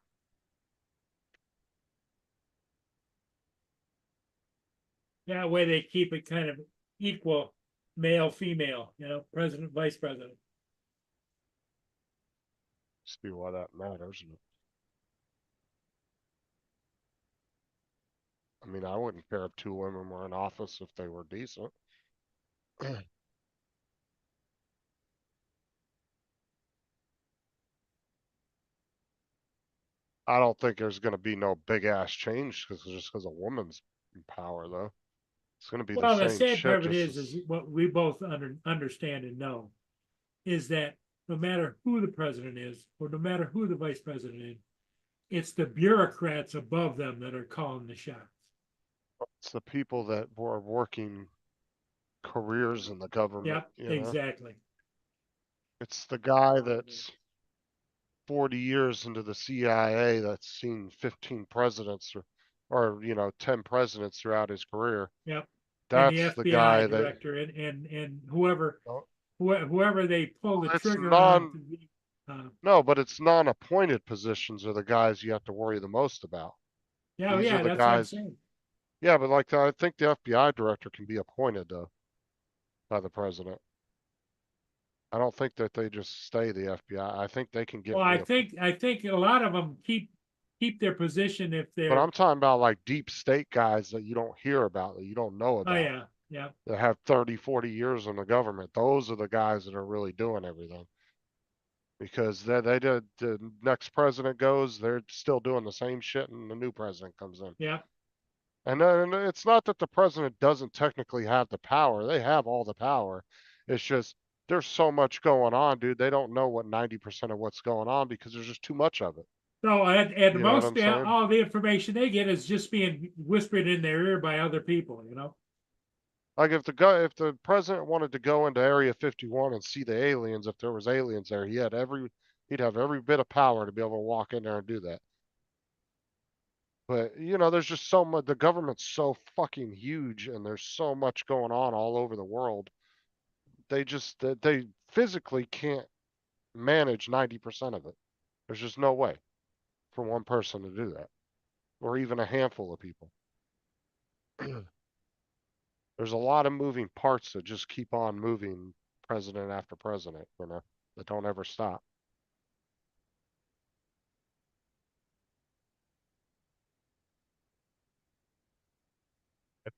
That way they keep it kind of equal, male, female, president, vice president. See why that matters. I mean, I wouldn't care if two women were in office if they were decent. I don't think there's gonna be no big ass change just because a woman's in power though. It's gonna be the Well, the same sad part shit, of it just is as, what we both understand and know is that no matter who the president is, or no matter who the vice president is, it's the bureaucrats above them that are calling the shots. it's the people that were working careers in the government, Yep, exactly. It's the guy that's 40 years into the CIA that's seen 15 presidents or 10 presidents throughout his career. Yep. And the That's the FBI guy that, director and whoever oh, whoever they pull the it's trigger on to be, no, but it's non-appointed positions are the guys you have to worry the most about. yeah, These are yeah, the that's what I'm guys, saying. yeah, but like, I think the FBI director can be appointed though by the president. I don't think that they just stay the FBI. I think they can get Well, I reappointed. think a lot of them keep their position if But they're, I'm talking about like deep state guys that you don't hear about, that you don't know oh about, yeah, yeah. that have 30, 40 years in the government. Those are the guys that are really doing everything. Because they did, the next president goes, they're still doing the same shit and the new president comes in. Yeah, And then it's not that the president doesn't technically have the power. They have all the power. It's just there's so much going on, dude. They don't know what 90% of what's going on because there's just too much of it. so at You know what most, I'm saying? all the information they get is just being whispered in their ear by other people. Like if the president wanted to go into Area 51 and see the aliens, if there was aliens there, he'd have every bit of power to be able to walk in there and do that. But there's just so much, the government's so fucking huge and there's so much going on all over the world. They physically can't manage 90% of it. There's just no way for one person to do that, or even a handful of people. There's a lot of moving parts that just keep on moving president after president, that don't ever stop.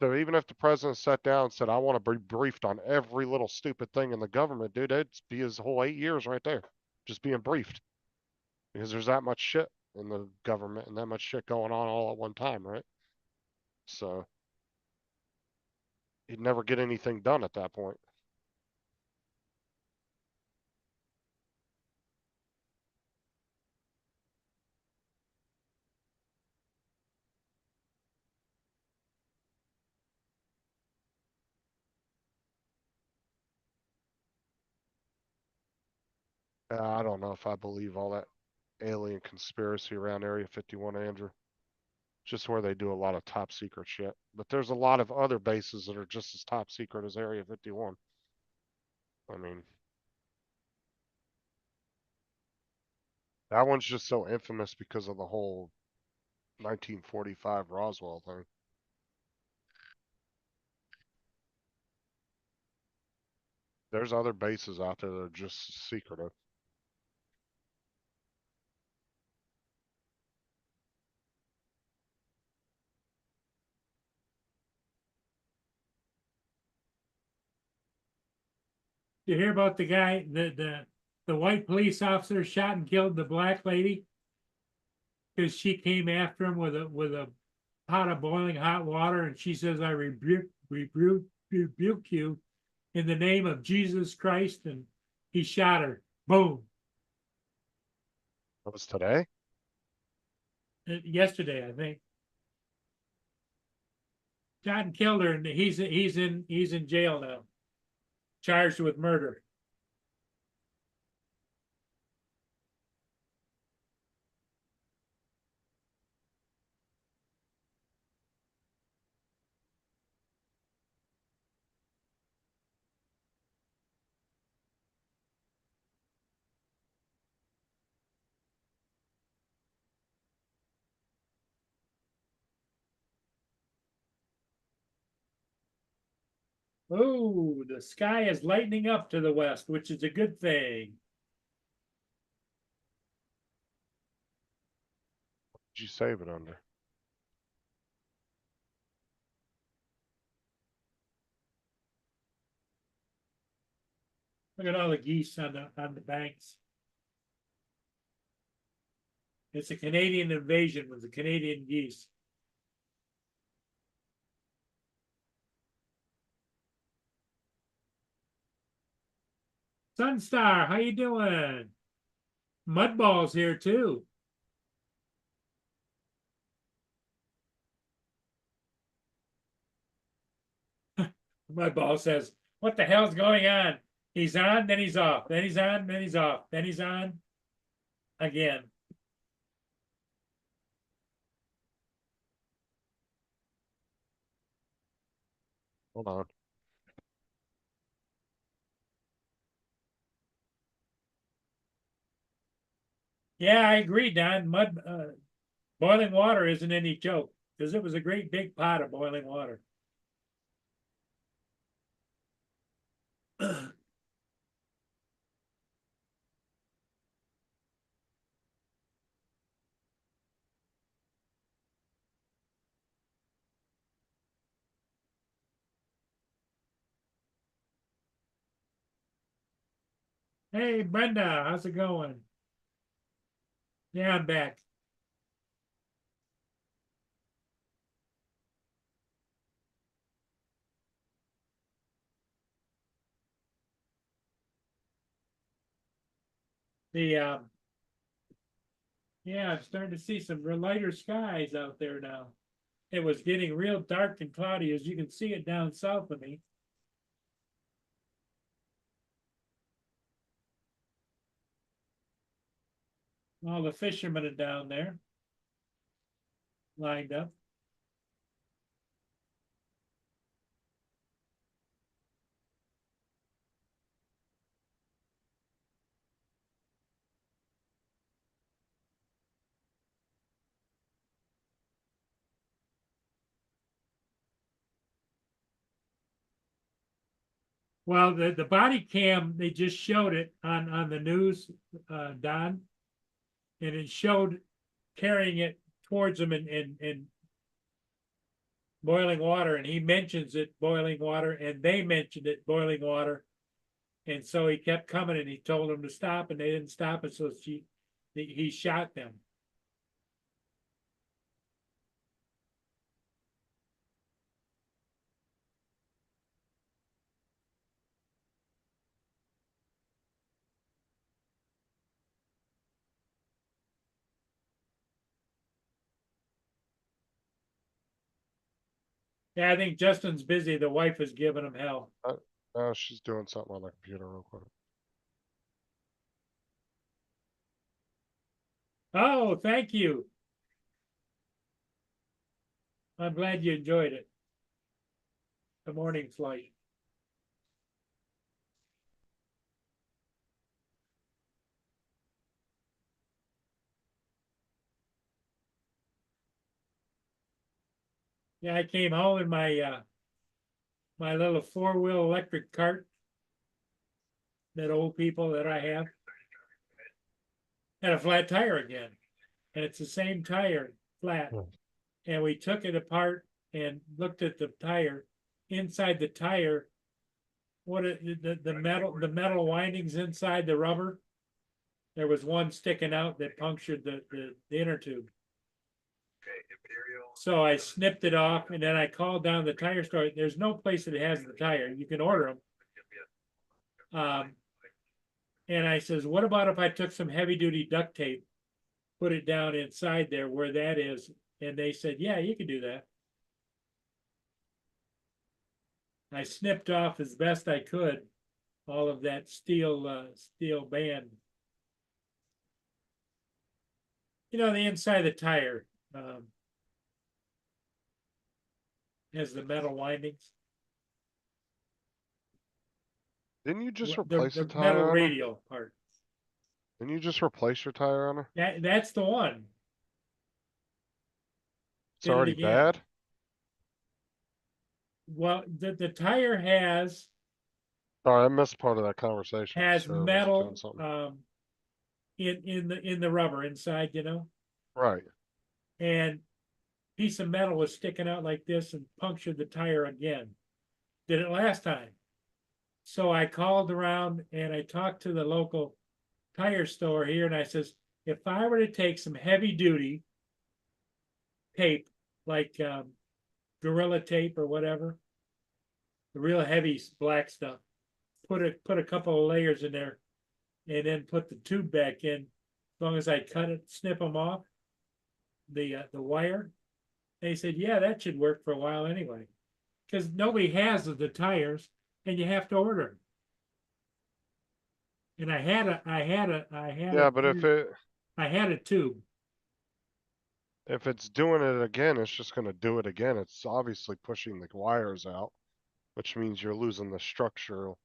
Even if the president sat down and said, I want to be briefed on every little stupid thing in the government, dude, it'd be his whole 8 years right there, just being briefed. Because there's that much shit in the government and that much shit going on all at one time, right? So he'd never get anything done at that point. I don't know if I believe all that alien conspiracy around Area 51, Andrew. Just where they do a lot of top secret shit. But there's a lot of other bases that are just as top secret as Area 51. I mean, that one's just so infamous because of the whole 1945 Roswell thing. There's other bases out there that are just as secretive. You hear about the guy, the white police officer shot and killed the black lady? Cause she came after him with a pot of boiling hot water and she says, I rebuke you in the name of Jesus Christ, and he shot her. Boom. That was today? Yesterday, I think. Shot and killed her, and he's in jail now. Charged with murder. Oh, the sky is lightening up to the west, which is a good thing. Did you save it under? Look at all the geese on the banks. It's a Canadian invasion with the Canadian geese. Sunstar, how you doing? Mudball's here too. Mudball says, what the hell's going on? He's on, then he's off, then he's on, then he's off, then he's on again. Hold on. Yeah, I agree, Don. Boiling water isn't any joke because it was a great big pot of boiling water. Hey, Brenda, how's it going? Yeah, I'm back. The yeah, I'm starting to see some real lighter skies out there now. It was getting real dark and cloudy, as you can see it down south of me. All the fishermen are down there, lined up. Well, the body cam, they just showed it on the news, Don. And it showed carrying it towards them and boiling water, and he mentions it, boiling water, and they mentioned it, boiling water. And so he kept coming and he told them to stop and they didn't stop, and so he shot them. Yeah, I think Justin's busy. The wife is giving him hell. Oh, she's doing something on the computer real quick. Oh, thank you. I'm glad you enjoyed it. The morning flight. Yeah, I came home in my little four-wheel electric cart. That old people that I have. Had a flat tire again. And it's the same tire, flat. Hmm. And we took it apart and looked at the tire. Inside the tire, the metal windings inside the rubber. There was one sticking out that punctured the inner tube. So I snipped it off and then I called down the tire store. There's no place that has the tire. You can order them. And I says, what about if I took some heavy duty duct tape, put it down inside there where that is? And they said, yeah, you can do that. I snipped off as best I could all of that steel band. You know, the inside of the tire has the metal windings. Didn't you just The replace the metal tire on her? radial part. Didn't you just replace your tire on her? That's the one. It's Did it already again. bad? Well, the tire has Sorry, I missed part of that conversation. has Sure, I was metal doing something. in the rubber inside, you know, Right. and piece of metal was sticking out like this and punctured the tire again. Did it last time. So I called around and I talked to the local tire store here and I says, if I were to take some heavy duty tape, like Gorilla tape or whatever, the real heavy black stuff, put a couple of layers in there and then put the tube back in, as long as I cut it, snip them off, the wire. They said, yeah, that should work for a while anyway. Because nobody has the tires and you have to order them. And I had Yeah, but I had a tube. if it's doing it again, it's just gonna do it again. It's obviously pushing the wires out, which means you're losing the structural.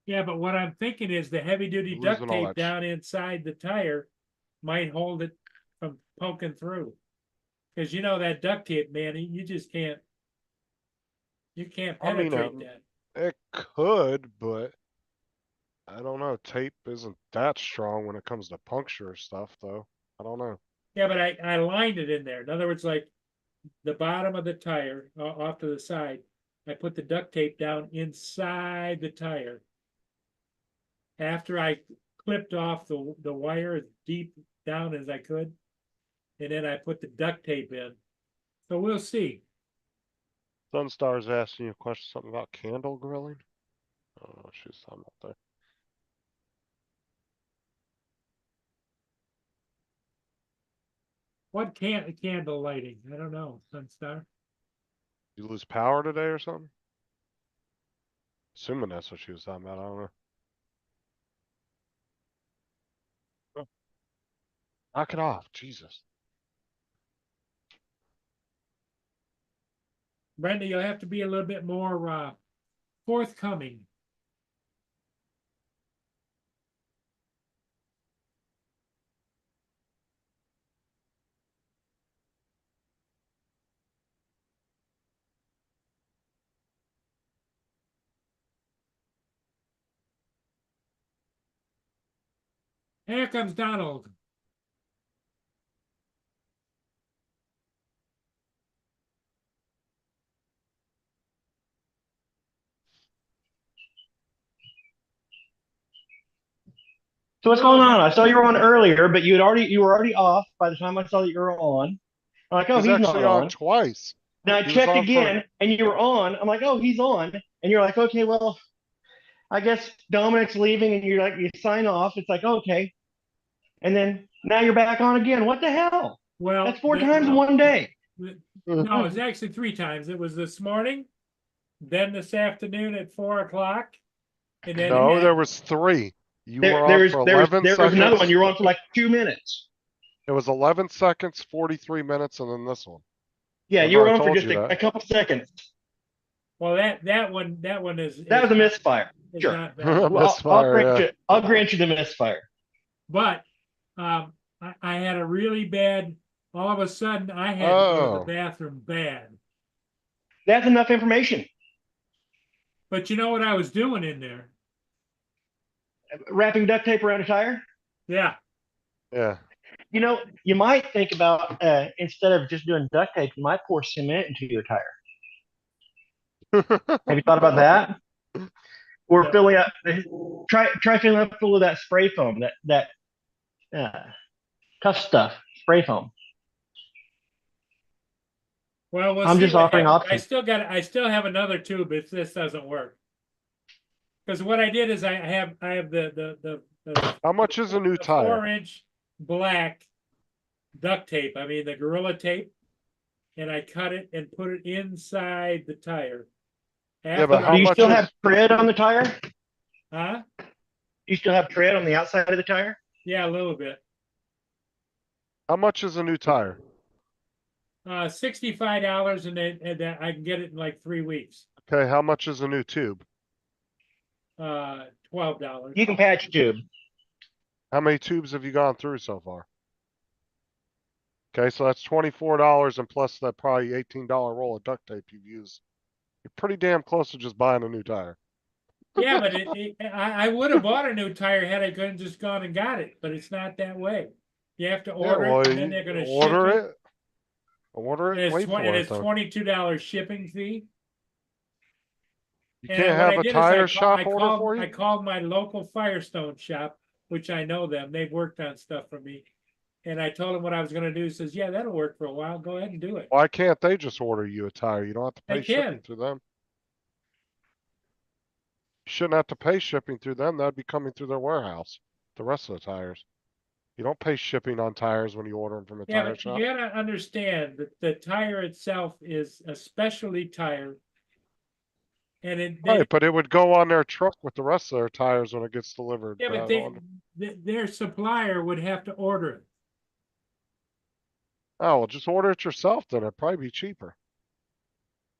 Yeah, but what I'm thinking is the heavy duty You're duct losing all tape that down inside the tire might hold it from poking through. Because you know that duct tape, man, you just can't I mean, penetrate that. it could, but I don't know. Tape isn't that strong when it comes to puncture stuff, though. I don't know. Yeah, but I lined it in there. In other words, like the bottom of the tire off to the side, I put the duct tape down inside the tire. After I clipped off the wire as deep down as I could, and then I put the duct tape in. So we'll see. Sunstar's asking you a question, something about candle grilling. I don't know what she's talking about there. What candle lighting? I don't know, Sunstar. You lose power today or something? Assuming that's what she was talking about. I don't know. Oh, knock it off, Jesus. Brenda, you'll have to be a little bit more forthcoming. Here comes Donald. So what's going on? I saw you were on earlier, but you were already off by the time I saw that you were on. I'm like, oh, He's he's not actually on on. twice. Then I He was checked on for- again, and you were on. I'm like, oh, he's on. And you're like, okay, well, I guess Dominic's leaving, and you're like, you sign off. It's like, okay. And then now you're back on again. What the hell? Well. That's 4 times in one day. No, it's actually 3 times. It was this morning, then this afternoon at 4 o'clock. And then. No, there was 3. You There, were there on was for there was 11 there seconds. was another one. You were on for like 2 minutes. It was 11 seconds, 43 minutes, and then this one. Yeah, Remember you were I on for told just you a that. couple seconds. Well, that one is. That was a misfire. is Sure. not valid. Well, Misfire, I'll grant you the misfire. But, I had a really bad, all of a sudden, I had to go to Oh. the bathroom bad. That's enough information. But you know what I was doing in there? Wrapping duct tape around a tire. Yeah, Yeah. You know, you might think about instead of just doing duct tape, you might pour cement into your tire. Have you thought about that? Or No. filling up, try filling up full of that spray foam, that tough stuff, spray foam. well, we'll I'm see just what offering happens. options. I still have another tube if this doesn't work. Because what I did is I have the How much is a new the tire? 4-inch black duct tape, I mean the Gorilla tape, and I cut it and put it inside the tire. Yeah, but After how Do you much still is- have tread on the tire? Do Huh? you still have tread on the outside of the tire? Yeah, a little bit. How much is a new tire? $65 and then I can get it in like 3 weeks. Okay, how much is a new tube? $12. You can patch a tube. How many tubes have you gone through so far? Okay, so that's $24 and plus that probably $18 roll of duct tape you've used. You're pretty damn close to just buying a new tire. Yeah, but I would have bought a new tire had I couldn't just gone and got it, but it's not that way. You have to Yeah, order well, it, and then they're gonna order ship it. it. Order And it, it's wait for and it it's then. $22 shipping fee. You And can't what I have a did is tire I shop order for I you? called my local Firestone shop, which I know them. They've worked on stuff for me. And I told him what I was gonna do. He says, yeah, that'll work for a while. Go ahead and do it. Why can't they just order you a tire? You don't have to They pay shipping can. through them. You shouldn't have to pay shipping through them. That'd be coming through their warehouse. The rest of the tires. You don't pay shipping on tires when you order them from a Yeah, tire but shop. you gotta understand that the tire itself is a specialty tire. And Right, but it would go on their truck with the rest of their tires when it gets delivered. yeah, but their supplier would have to order it. Oh, well, just order it yourself then. It'd probably be cheaper.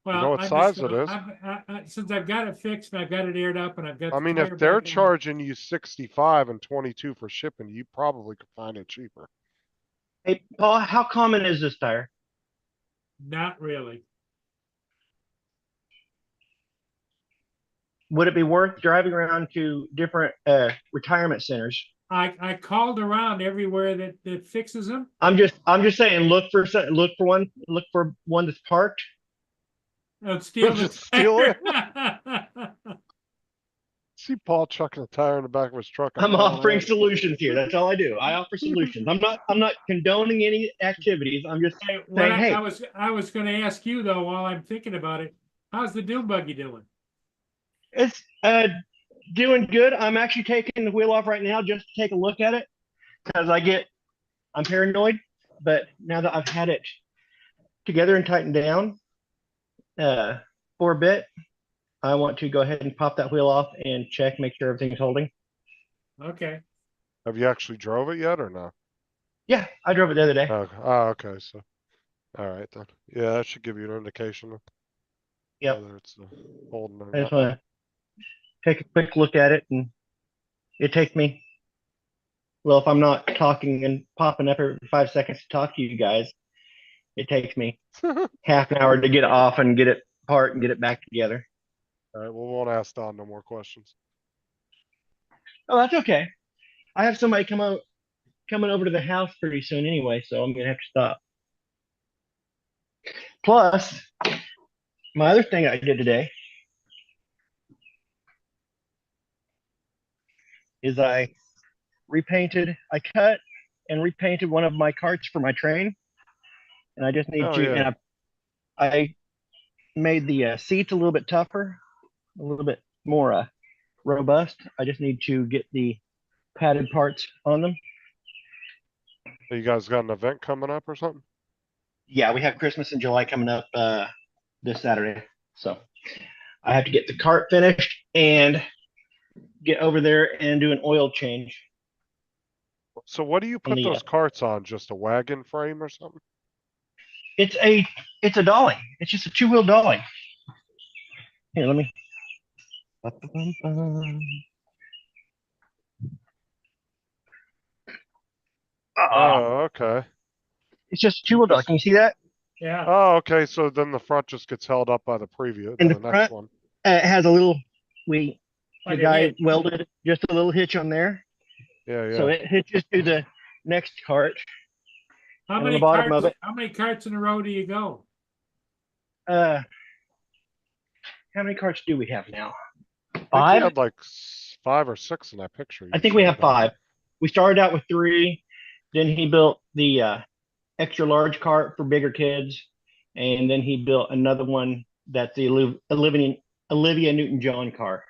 Well, know what I'm size just it is? since I've got it fixed and I've got it aired up and I've got. I the mean, tire if they're back in, charging you 65 and 22 for shipping, you probably could find it cheaper. Hey, Paul, how common is this tire? Not really. Would it be worth driving around to different retirement centers? I called around everywhere that fixes them. I'm just saying, look for one that's parked. Steal the Just steal it? tire. See Paul chucking a tire in the back of his truck. I'm calling offering it. solutions here. That's all I do. I offer solutions. I'm not condoning any activities. I'm just Hey, what saying, hey, I was gonna ask you though, while I'm thinking about it, how's the dune buggy doing? it's doing good. I'm actually taking the wheel off right now just to take a look at it because I'm paranoid. But now that I've had it together and tightened down for a bit, I want to go ahead and pop that wheel off and check, make sure everything's holding. Okay. Have you actually drove it yet or no? Yeah, I drove it the other day. Okay, so. All right then. Yeah, that should give you an indication of Yep. whether it's holding or I just not. want to take a quick look at it, and it takes me, well, if I'm not talking and popping up every 5 seconds to talk to you guys, it takes me half an hour to get off and get it apart and get it back together. All right, well, we won't ask Don no more questions. Oh, that's okay. I have somebody coming over to the house pretty soon anyway, so I'm gonna have to stop. Plus, my other thing I did today is I repainted. I cut and repainted one of my carts for my train, and I just need Oh, to. yeah. And I made the seats a little bit tougher, a little bit more robust. I just need to get the padded parts on them. You guys got an event coming up or something? Yeah, we have Christmas in July coming up this Saturday, so I have to get the cart finished and get over there and do an oil change. So what do you put the, those carts on? Just a wagon frame or something? It's a dolly. It's just a two-wheel dolly. Here, let me. Oh, okay. It's just a two-wheel dolly. Can you see that? Yeah, Oh, okay, so then the front just gets held up by the preview, In the the next front? one. It has a little. The like a guy hitch. welded just a little hitch on there, Yeah, so yeah. it hitches to the next cart. How and on many the bottom of carts, it. how many carts in a row do you go? How many carts do we have now? I think you 5? had like 5 or 6 in that picture. I you think we showed have me. 5. We started out with 3. Then he built the extra large cart for bigger kids, and then he built another one that's the Olivia Newton-John car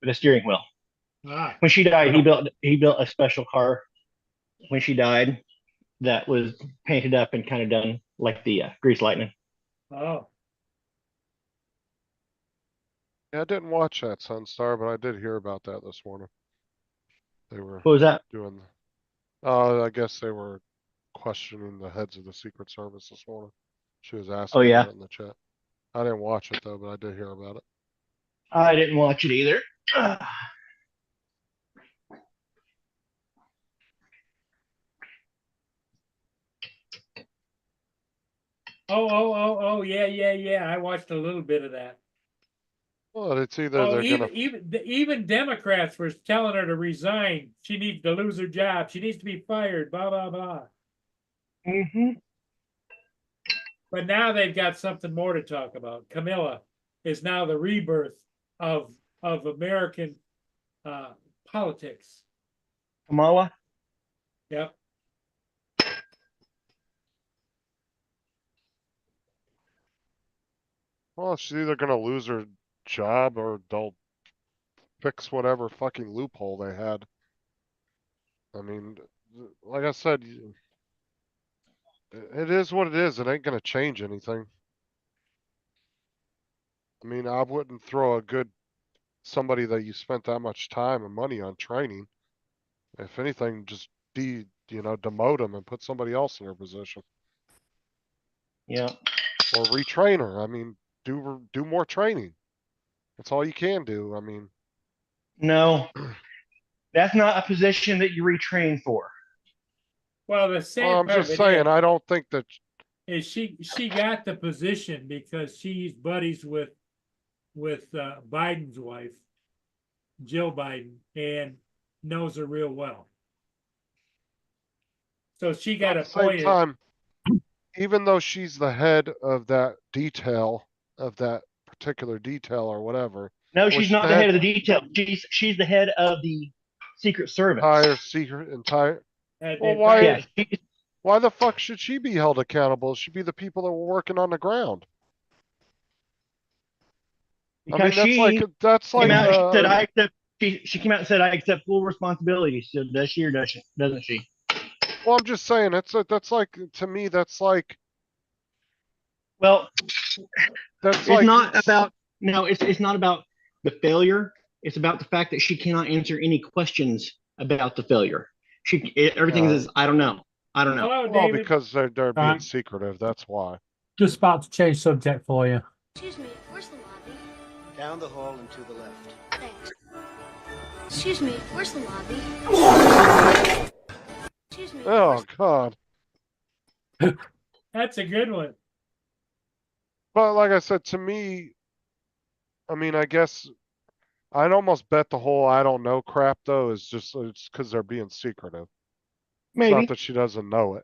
with a steering wheel. Ah, When she died, he built a special car. When she died, that was painted up and kind of done like the Grease Lightning. oh, Yeah, I didn't watch that Sunstar, but I did hear about that this morning. They were What was that? doing, I guess they were questioning the heads of the Secret Service this morning. She was asking Oh, yeah. about it in the chat. I didn't watch it though, but I did hear about it. I didn't watch it either. oh, yeah, I watched a little bit of that. Well, it's either Oh, they're gonna, even Democrats were telling her to resign. She needs to lose her job. She needs to be fired, blah, blah, blah. Mm-hmm. But now they've got something more to talk about. Camilla is now the rebirth of American politics. Kamala? Yep. well, she's either gonna lose her job or they'll fix whatever fucking loophole they had. I mean, like I said, it is what it is. It ain't gonna change anything. I mean, I wouldn't throw somebody that you spent that much time and money on training. If anything, just demote them and put somebody else in their position. Yeah. Or retrain her. I mean, do more training. That's all you can do. I mean, No, that's not a position that you retrain for. Well, the sad I'm part just of it saying, I don't think that, is she got the position because she's buddies with Biden's wife, Jill Biden, and knows her real well. So she got at the same appointed. time, even though she's the head of that detail, of that particular detail or whatever, No, Was she's she not the the head head- of the detail. She's the head of the Secret Service. entire, at well, the why- entire- Yeah, why the fuck should she be held accountable? It should be the people that were working on the ground. I mean, because she came out and she said, I accept. She came out and said, I accept full responsibility. So does she or doesn't she? well, I'm just saying, that's like, to me, that's like, Well, that's it's like, not about. No, it's not about the failure. It's about the fact that she cannot answer any questions about the failure. Everything is I don't know. I don't know. Hello, well, David. because they're being Fine. secretive, that's why. Just about to change subject for you. Excuse me, where's the lobby? Down the hall and to the left. Thanks. Excuse me, where's the lobby? Excuse me. Oh, God. That's a good one. But like I said, to me, I mean, I guess I'd almost bet the whole I don't know crap though is just it's because they're being secretive. It's Maybe. not that she doesn't know it.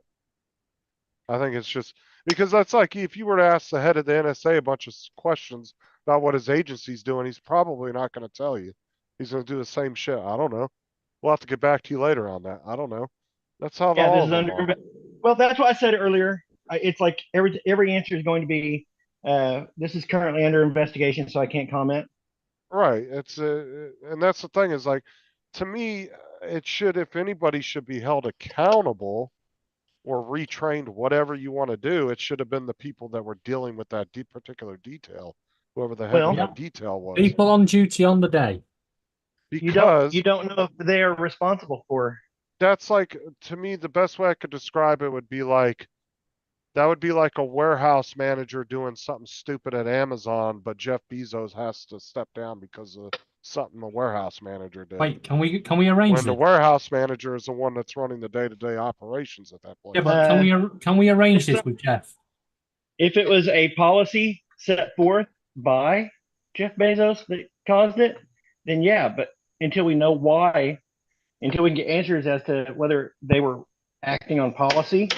I think it's just because that's like if you were to ask the head of the NSA a bunch of questions about what his agency's doing, he's probably not going to tell you. He's gonna do the same shit. I don't know. We'll have to get back to you later on that. I don't know. That's how Yeah, all this of is them under. are. Well, that's what I said earlier. It's like every answer is going to be, this is currently under investigation, so I can't comment. Right. It's and that's the thing is like, to me, it should, if anybody should be held accountable or retrained, whatever you want to do, it should have been the people that were dealing with that particular detail, whoever the head of Well, that detail was. People on duty on the day. you don't Because you don't know if they are responsible for. that's like, to me, the best way I could describe it would be like, that would be like a warehouse manager doing something stupid at Amazon, but Jeff Bezos has to step down because of something the warehouse manager did. Wait, can we arrange When the this? warehouse manager is the one that's running the day-to-day operations at that place. Yeah, but can we arrange this with Jeff? If it was a policy set forth by Jeff Bezos that caused it, then yeah. But until we know why, until we can get answers as to whether they were acting on policy,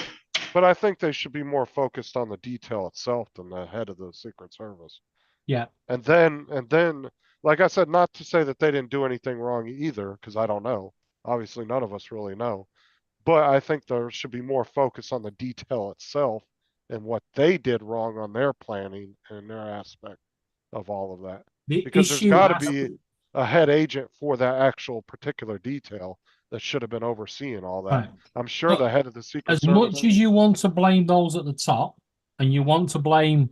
But I think they should be more focused on the detail itself than the head of the Secret Service. Yeah. And then, like I said, not to say that they didn't do anything wrong either, because I don't know. Obviously, none of us really know. But I think there should be more focus on the detail itself and what they did wrong on their planning and their aspect of all of that. The Because there's issue got to has be a head agent for that actual particular detail that should have been overseeing all that. Right. I'm sure But the head of the Secret as Service. much as you want to blame those at the top and you want to blame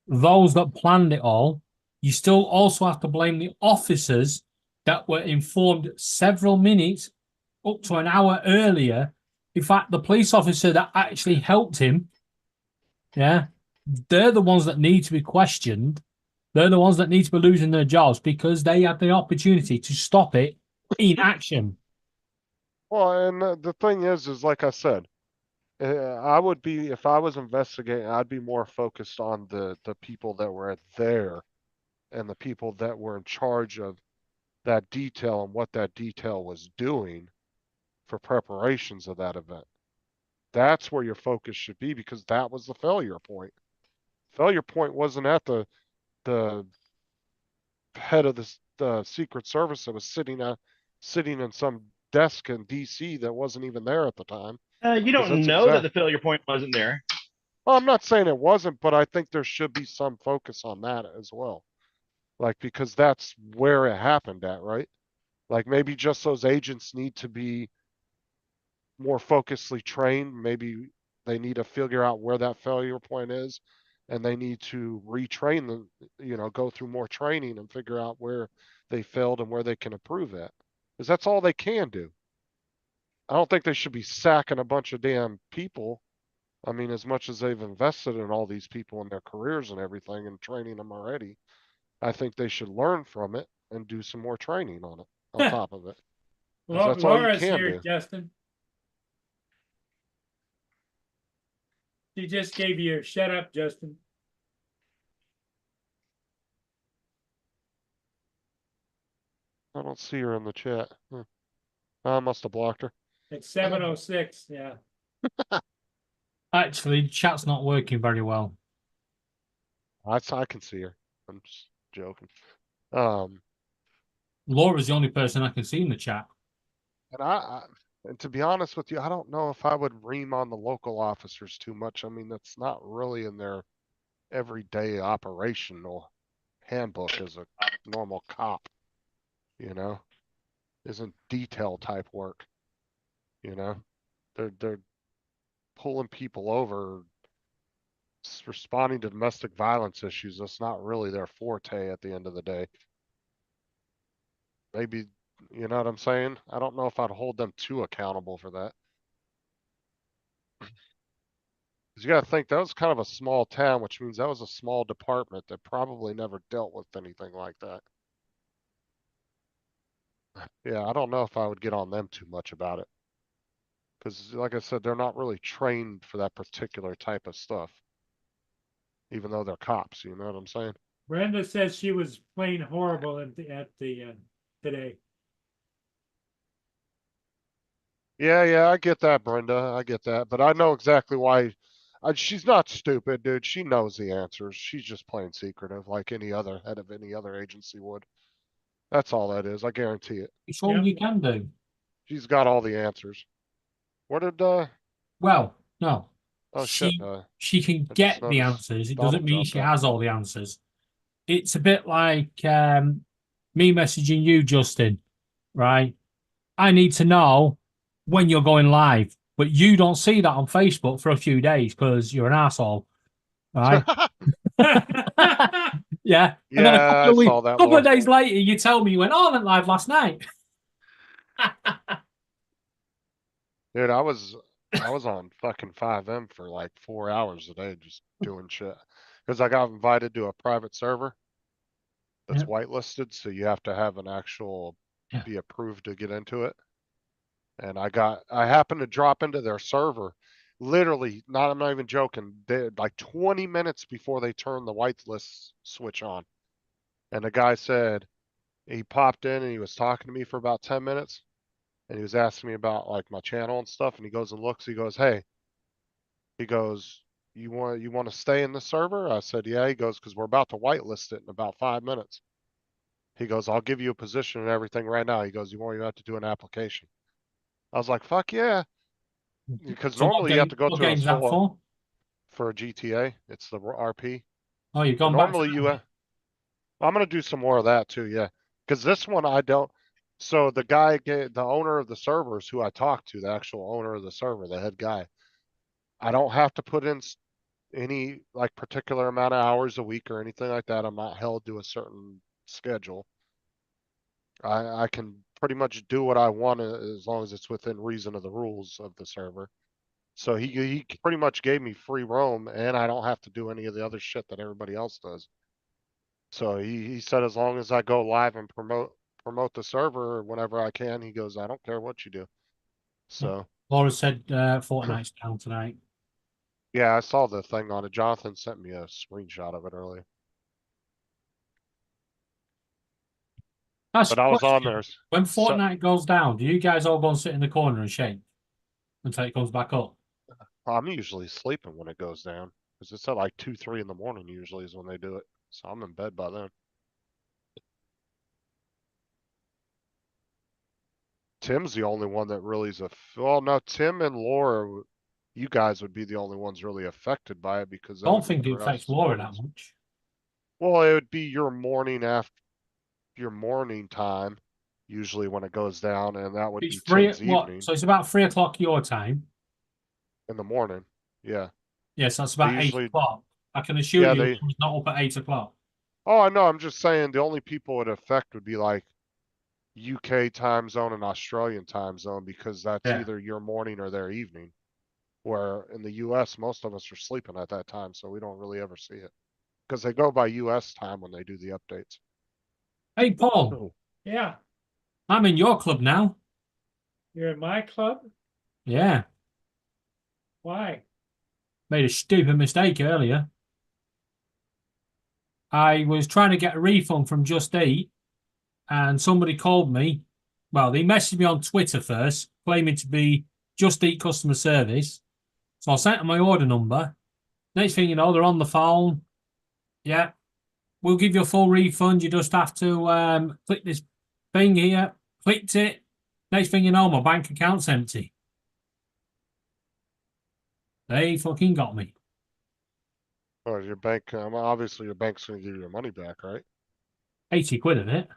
those that planned it all, you still also have to blame the officers that were informed several minutes up to an hour earlier. In fact, the police officer that actually helped him, yeah, they're the ones that need to be questioned. They're the ones that need to be losing their jobs because they had the opportunity to stop it in action. Well, and the thing is like I said, I would be, if I was investigating, I'd be more focused on the people that were there and the people that were in charge of that detail and what that detail was doing for preparations of that event. That's where your focus should be, because that was the failure point. Failure point wasn't at the head of the Secret Service that was sitting in some desk in DC that wasn't even there at the time. you don't that's know that the failure point wasn't there. Well, I'm not saying it wasn't, but I think there should be some focus on that as well. Like, because that's where it happened at, right? Like, maybe just those agents need to be more focusedly trained. Maybe they need to figure out where that failure point is, and they need to retrain them, go through more training and figure out where they failed and where they can improve at. Because that's all they can do. I don't think they should be sacking a bunch of damn people. I mean, as much as they've invested in all these people in their careers and everything and training them already, I think they should learn from it and do some more training on it, on top of it. 'Cause that's all you Laura's can here, do. Justin. She just gave you a shut up, Justin. I don't see her in the chat. I must have blocked her. It's 7:06, yeah. Actually, chat's not working very well. I can see her. I'm just joking. Laura's the only person I can see in the chat. And and to be honest with you, I don't know if I would ream on the local officers too much. I mean, that's not really in their everyday operational handbook as a normal cop, isn't detail type work. They're pulling people over, responding to domestic violence issues. That's not really their forte at the end of the day. Maybe, you know what I'm saying? I don't know if I'd hold them too accountable for that. Cause you gotta think that was kind of a small town, which means that was a small department that probably never dealt with anything like that. Yeah, I don't know if I would get on them too much about it. Cause like I said, they're not really trained for that particular type of stuff. Even though they're cops, you know what I'm saying? Brenda says she was playing horrible at the today. Yeah, I get that, Brenda. I get that, but I know exactly why. She's not stupid, dude. She knows the answers. She's just playing secretive like any other head of any other agency would. That's all that is. I guarantee it. It's all Yep. you can do. She's got all the answers. What did, Well, no. oh shit, She can I just get the noticed answers. It Donald doesn't mean dropped she out. has all the answers. It's a bit like me messaging you, Justin, right? I need to know when you're going live, but you don't see that on Facebook for a few days because you're an asshole, right? Yeah. And then a Yeah, couple I of saw that, couple of Laura. days later, you tell me you went, oh, I went live last night. Dude, I was on fucking 5M for like 4 hours a day just doing shit. Cause I got invited to a private server that's Yep. whitelisted, so you have to have an actual Yeah. be approved to get into it. And I happened to drop into their server, literally, I'm not even joking, like 20 minutes before they turned the whitelist switch on. And the guy said, he popped in and he was talking to me for about 10 minutes. And he was asking me about like my channel and stuff. And he goes and looks, he goes, hey, he goes, you want to stay in the server? I said, yeah. He goes, cause we're about to whitelist it in about 5 minutes. He goes, I'll give you a position and everything right now. He goes, you won't even have to do an application. I was like, fuck yeah. Because So normally you have to go what through a game's that full for? a GTA. It's the RP. Oh, you've But gone back to normally that? I'm gonna do some more of that too, yeah. Cause this one I don't. So the guy, the owner of the servers who I talked to, the actual owner of the server, the head guy, I don't have to put in any like particular amount of hours a week or anything like that. I'm not held to a certain schedule. I can pretty much do what I want as long as it's within reason of the rules of the server. So he pretty much gave me free roam and I don't have to do any of the other shit that everybody else does. So he said as long as I go live and promote the server whenever I can, he goes, I don't care what you do. So Laura said Fortnite's down tonight. yeah, I saw the thing on it. Jonathan sent me a screenshot of it earlier. That's But a I was on question. there. When So- Fortnite goes down, do you guys all go and sit in the corner and shake until it comes back up? I'm usually sleeping when it goes down. Cause it's at like 2, 3 in the morning usually is when they do it. So I'm in bed by then. Tim's the only one that really is well, no, Tim and Laura, you guys would be the only ones really affected by it because I don't think it affects Laura that much. Well, it would be your morning time, usually when it goes down, and that would It's be three. Tim's What? evening So it's about 3 o'clock your time. in the morning. Yeah. Yes, that's They about usually, 8 o'clock. I can assure yeah, you, they, it's not up at 8 o'clock. oh, I know, I'm just saying the only people it affect would be like UK time zone and Australian time zone because that's Yeah. either your morning or their evening. Where in the US, most of us are sleeping at that time, so we don't really ever see it. Because they go by US time when they do the updates. Hey, Paul, Yeah, I'm in your club now. you're in my club? Yeah, Why? made a stupid mistake earlier. I was trying to get a refund from Just Eat, and somebody called me. Well, they messaged me on Twitter first, claiming to be Just Eat customer service. So I sent them my order number. Next thing you know, they're on the phone. Yeah, we'll give you a full refund. You just have to click this thing here. Clicked it. Next thing you know, my bank account's empty. They fucking got me. Oh, your bank, obviously your bank's gonna give you your money back, right? 80 quid of it.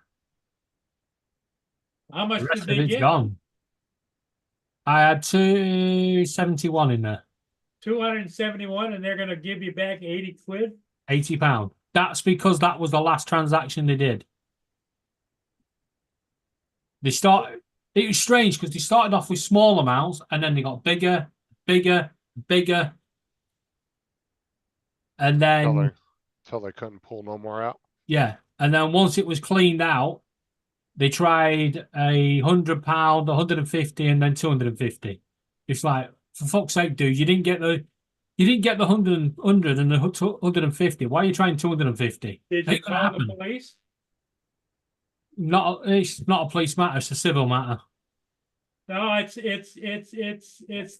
How much The did rest of they it's get? gone. I had 271 in there. 271, and they're gonna give you back 80 quid? £80. That's because that was the last transaction they did. It was strange because they started off with small amounts and then they got bigger, bigger, bigger. And then, Till they couldn't pull no more out. yeah. And then once it was cleaned out, they tried £100, 150, and then 250. It's like, for fuck's sake, dude, you didn't get the 100 and the 150. Why are you trying 250? Did you Ain't gonna call the happen. police? It's not a police matter, it's a civil matter. No, it's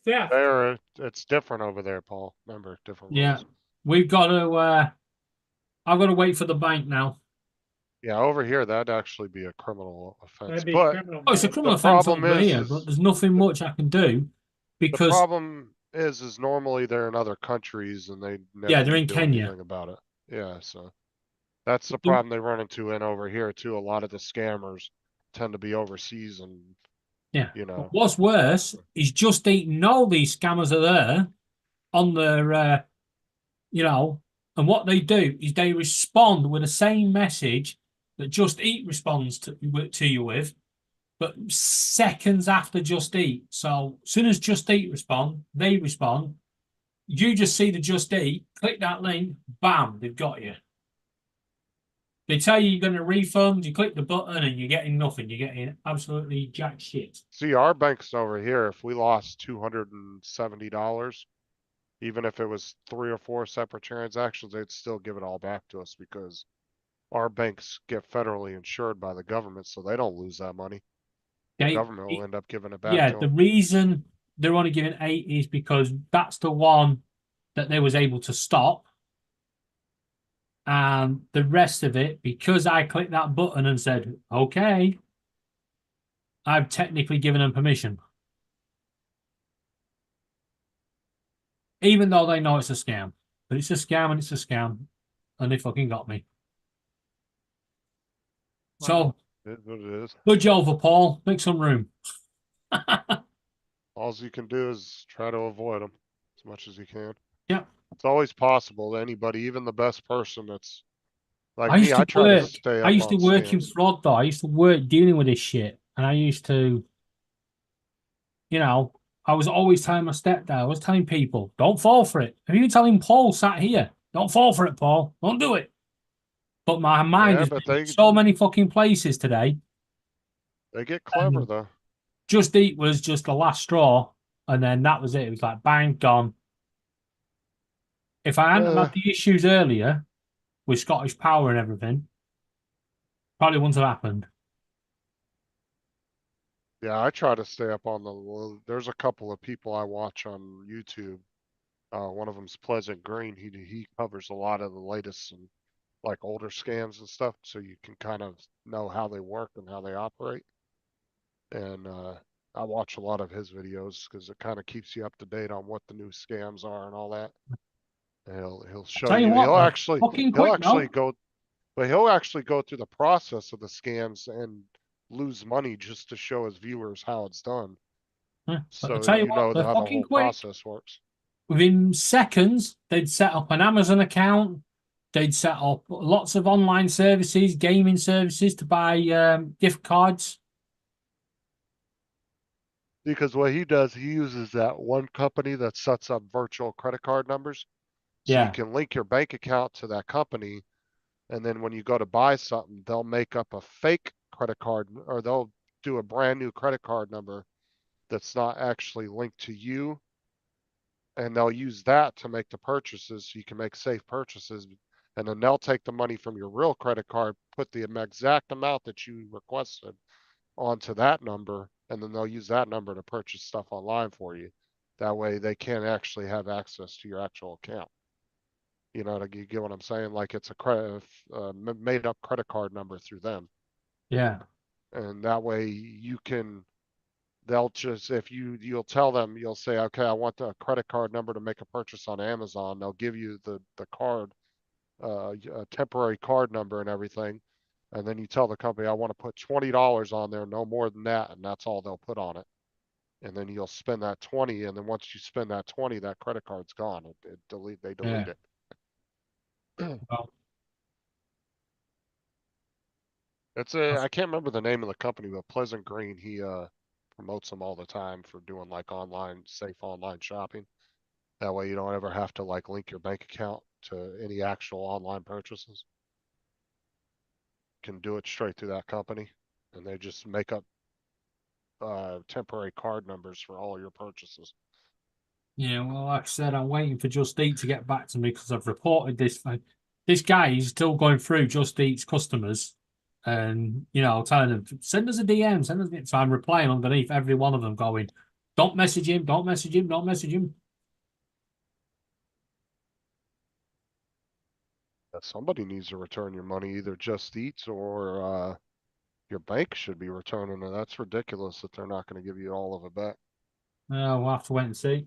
theft. It's different over there, Paul. Remember, different Yeah. rules. We've got to I've got to wait for the bank now. Yeah, over here, that'd actually be a criminal offense, That'd be but criminal. Oh, it's a but- criminal offence problem over is- here, but there's nothing much I can do the because problem is normally they're in other countries and they never Yeah, they're can in do Kenya. anything about it. Yeah, so that's the The- problem they run into in over here too. A lot of the scammers tend to be overseas and, yeah. you know, What's worse is Just Eat know these scammers are there on their, you know, and what they do is they respond with the same message that Just Eat responds to you with, but seconds after Just Eat. So as soon as Just Eat respond, they respond. You just see the Just Eat, click that link, bam, they've got you. They tell you you're going to refund, you click the button and you're getting nothing. You're getting absolutely jack shit. see our banks over here, if we lost $270, even if it was 3 or 4 separate transactions, they'd still give it all back to us because our banks get federally insured by the government, so they don't lose that money. The Okay? government will end up giving it back Yeah, to the them. reason they're only giving 8 is because that's the one that they was able to stop. And the rest of it, because I clicked that button and said, okay, I've technically given them permission. Even though they know it's a scam. But it's a scam and it's a scam. And they fucking got me. So, It is what it is. budge over, Paul. Make some room. All you can do is try to avoid them as much as you can. Yeah. It's always possible to anybody, even the best person that's like I me, used I to try work. to stay I up used to on work in scams. fraud though. I used to work dealing with this shit. And I used to, you know, I was always telling my stepdad, I was telling people, don't fall for it. I've even telling Paul sat here, don't fall for it, Paul. Don't do it. But my mind Yeah, has but been in they- so many fucking places today. They get clever though. Just Eat was just the last straw. And then that was it. It was like bang, gone. If I hadn't had the issues earlier with Scottish Power and everything, probably wouldn't have happened. Yeah, I try to stay up on there's a couple of people I watch on YouTube. One of them's Pleasant Green. He covers a lot of the latest and like older scams and stuff, so you can kind of know how they work and how they operate. And I watch a lot of his videos because it kind of keeps you up to date on what the new scams are and all that. And he'll show Tell you you. what, He'll they're actually fucking quick, he'll actually go through the process of the scams and lose money just to show his viewers how it's done. Yeah, but So I'll tell you you know what, they're how the fucking whole quick. process works. Within seconds, they'd set up an Amazon account. They'd set up lots of online services, gaming services to buy gift cards. Because what he does, he uses that one company that sets up virtual credit card numbers. So Yeah. you can link your bank account to that company. And then when you go to buy something, they'll make up a fake credit card or they'll do a brand new credit card number that's not actually linked to you. And they'll use that to make the purchases so you can make safe purchases. And then they'll take the money from your real credit card, put the exact amount that you requested onto that number, and then they'll use that number to purchase stuff online for you. That way they can't actually have access to your actual account. You know, you get what I'm saying? Like it's a made up credit card number through them. Yeah. And that way you can, they'll just, if you'll tell them, you'll say, okay, I want a credit card number to make a purchase on Amazon. They'll give you the card, a temporary card number and everything. And then you tell the company, I want to put $20 on there, no more than that. And that's all they'll put on it. And then you'll spend that 20. And then once you spend that 20, that credit card's gone. They delete Yeah. it. Well, I can't remember the name of the company, but Pleasant Green, he promotes them all the time for doing like safe online shopping. That way you don't ever have to like link your bank account to any actual online purchases. Can do it straight through that company and they just make up temporary card numbers for all your purchases. yeah, well, like I said, I'm waiting for Just Eat to get back to me because I've reported this. This guy is still going through Just Eat's customers and, you know, telling them, send us a DM, send us a DM. So I'm replying underneath every one of them going, don't message him, don't message him, don't message him. Somebody needs to return your money, either Just Eats or, your bank should be returning it. That's ridiculous that they're not gonna give you all of it back. We'll have to wait and see.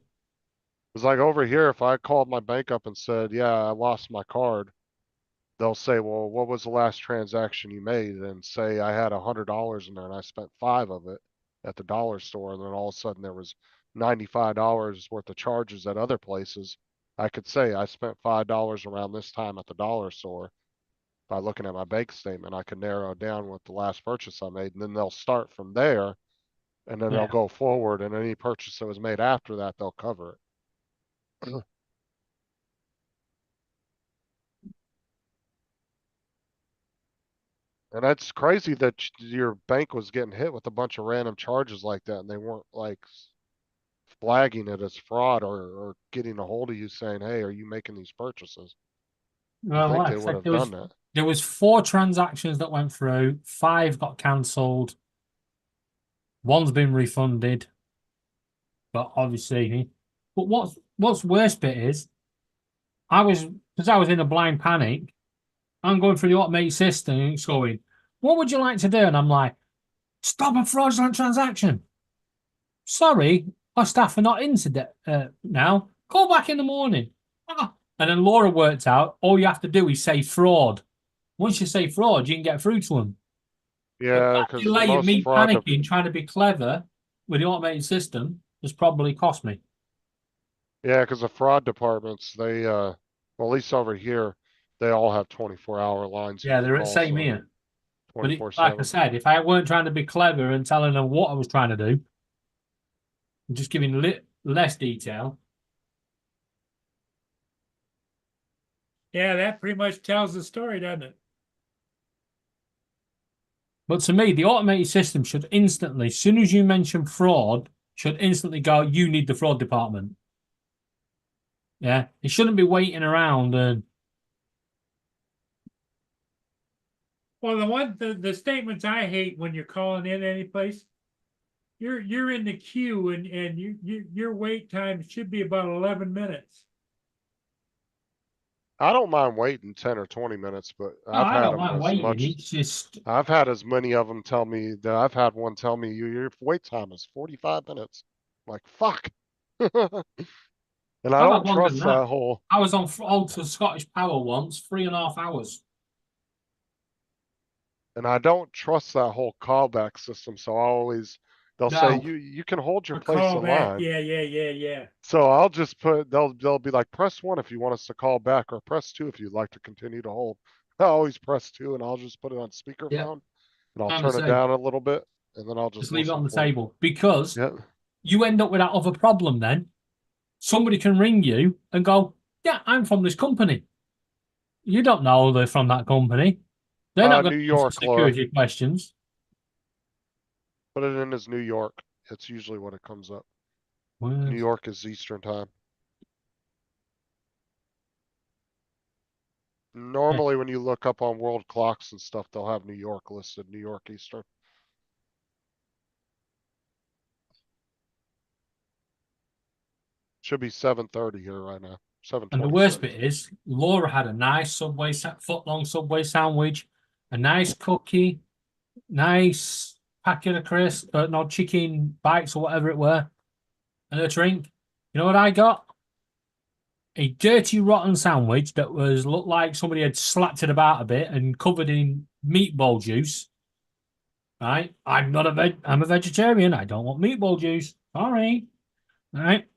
It's like over here, if I called my bank up and said, yeah, I lost my card, they'll say, well, what was the last transaction you made? And say I had $100 in there and I spent 5 of it at the dollar store, and then all of a sudden there was $95 worth of charges at other places. I could say I spent $5 around this time at the dollar store. By looking at my bank statement, I can narrow down what the last purchase I made, and then they'll start from there. And then Yeah. they'll go forward, and any purchase that was made after that, they'll cover it. And that's crazy that your bank was getting hit with a bunch of random charges like that, and they weren't like flagging it as fraud or getting a hold of you saying, hey, are you making these purchases? I Well, think like they I would said, have there was done that. there was 4 transactions that went through, 5 got cancelled, 1's been refunded. But obviously, but what's worst bit is, because I was in a blind panic. I'm going through the automated system and it's going, what would you like to do? And I'm like, stop a fraudulent transaction. Sorry, our staff are not in today, now. Call back in the morning. Ah. And then Laura worked out, all you have to do is say fraud. Once you say fraud, you can get through to them. Yeah, That because the delay of most me fraud, panicking, trying to be clever with the automated system has probably cost me. yeah, because the fraud departments, they, well, at least over here, they all have 24-hour lines. you Yeah, can they're at call, same so here. But like I 24/7. said, if I weren't trying to be clever and telling them what I was trying to do, and just giving less detail, Yeah, that pretty much tells the story, doesn't it? but to me, the automated system should instantly, as soon as you mention fraud, should instantly go, you need the fraud department. Yeah, it shouldn't be waiting around and Well, the statements I hate when you're calling in any place, you're in the queue and your wait time should be about 11 minutes. I don't mind waiting 10 or 20 minutes, but no, I've I had don't them mind as waiting. much. It's just I've had as many of them tell me that I've had one tell me your wait time is 45 minutes. I'm like, fuck. And I I've don't had longer than trust that. that whole, I was on hold to Scottish Power once, 3.5 hours. and I don't trust that whole callback system. So I always, they'll say No. you can hold your A place call in back, line. yeah. So I'll just put, they'll be like, press 1 if you want us to call back, or press 2 if you'd like to continue to hold. I always press 2 and I'll just put it on speakerphone and I'll I'm the turn it same. down a little bit and then I'll Just just leave it listen on the for it. table because Yep. you end up with that other problem then. Somebody can ring you and go, yeah, I'm from this company. You don't know they're from that company. They're not going New to answer York, Laura. security questions. Put it in as New York. That's usually what it comes up. New York is Eastern time. Normally, when you look up on world clocks and stuff, they'll have New York listed, New York Eastern. Should be 7:30 here right now. And the worst 7:26. bit is, Laura had a nice foot-long Subway sandwich, a nice cookie, nice packet of crisps, no chicken bites or whatever it were, and a drink. You know what I got? A dirty, rotten sandwich that looked like somebody had slapped it about a bit and covered in meatball juice. Right? I'm a vegetarian. I don't want meatball juice. Sorry. Right?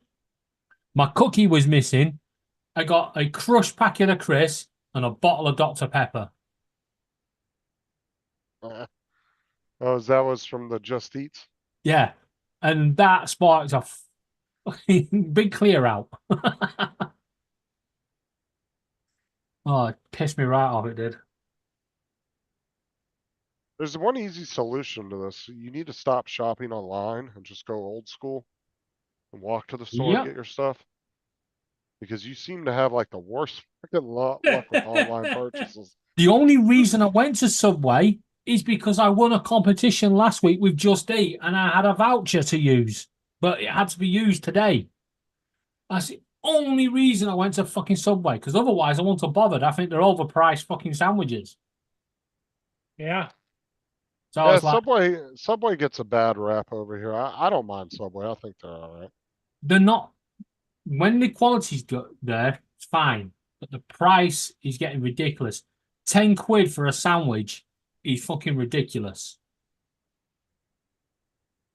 My cookie was missing. I got a crushed packet of crisps and a bottle of Dr. Pepper. Oh, that was from the Just Eats? Yeah. And that sparked a big clear out. Oh, it pissed me right off, it did. There's one easy solution to this. You need to stop shopping online and just go old school and walk to the store and Yep. get your stuff. Because you seem to have like the worst freaking luck with online purchases. The only reason I went to Subway is because I won a competition last week with Just Eat and I had a voucher to use, but it had to be used today. only reason I went to fucking Subway, because otherwise I wouldn't have bothered. I think they're overpriced fucking sandwiches. Yeah, So I Yeah, was like, Subway gets a bad rap over here. I don't mind Subway. I think they're all right. they're not. When the quality's there, it's fine, but the price is getting ridiculous. 10 quid for a sandwich is fucking ridiculous.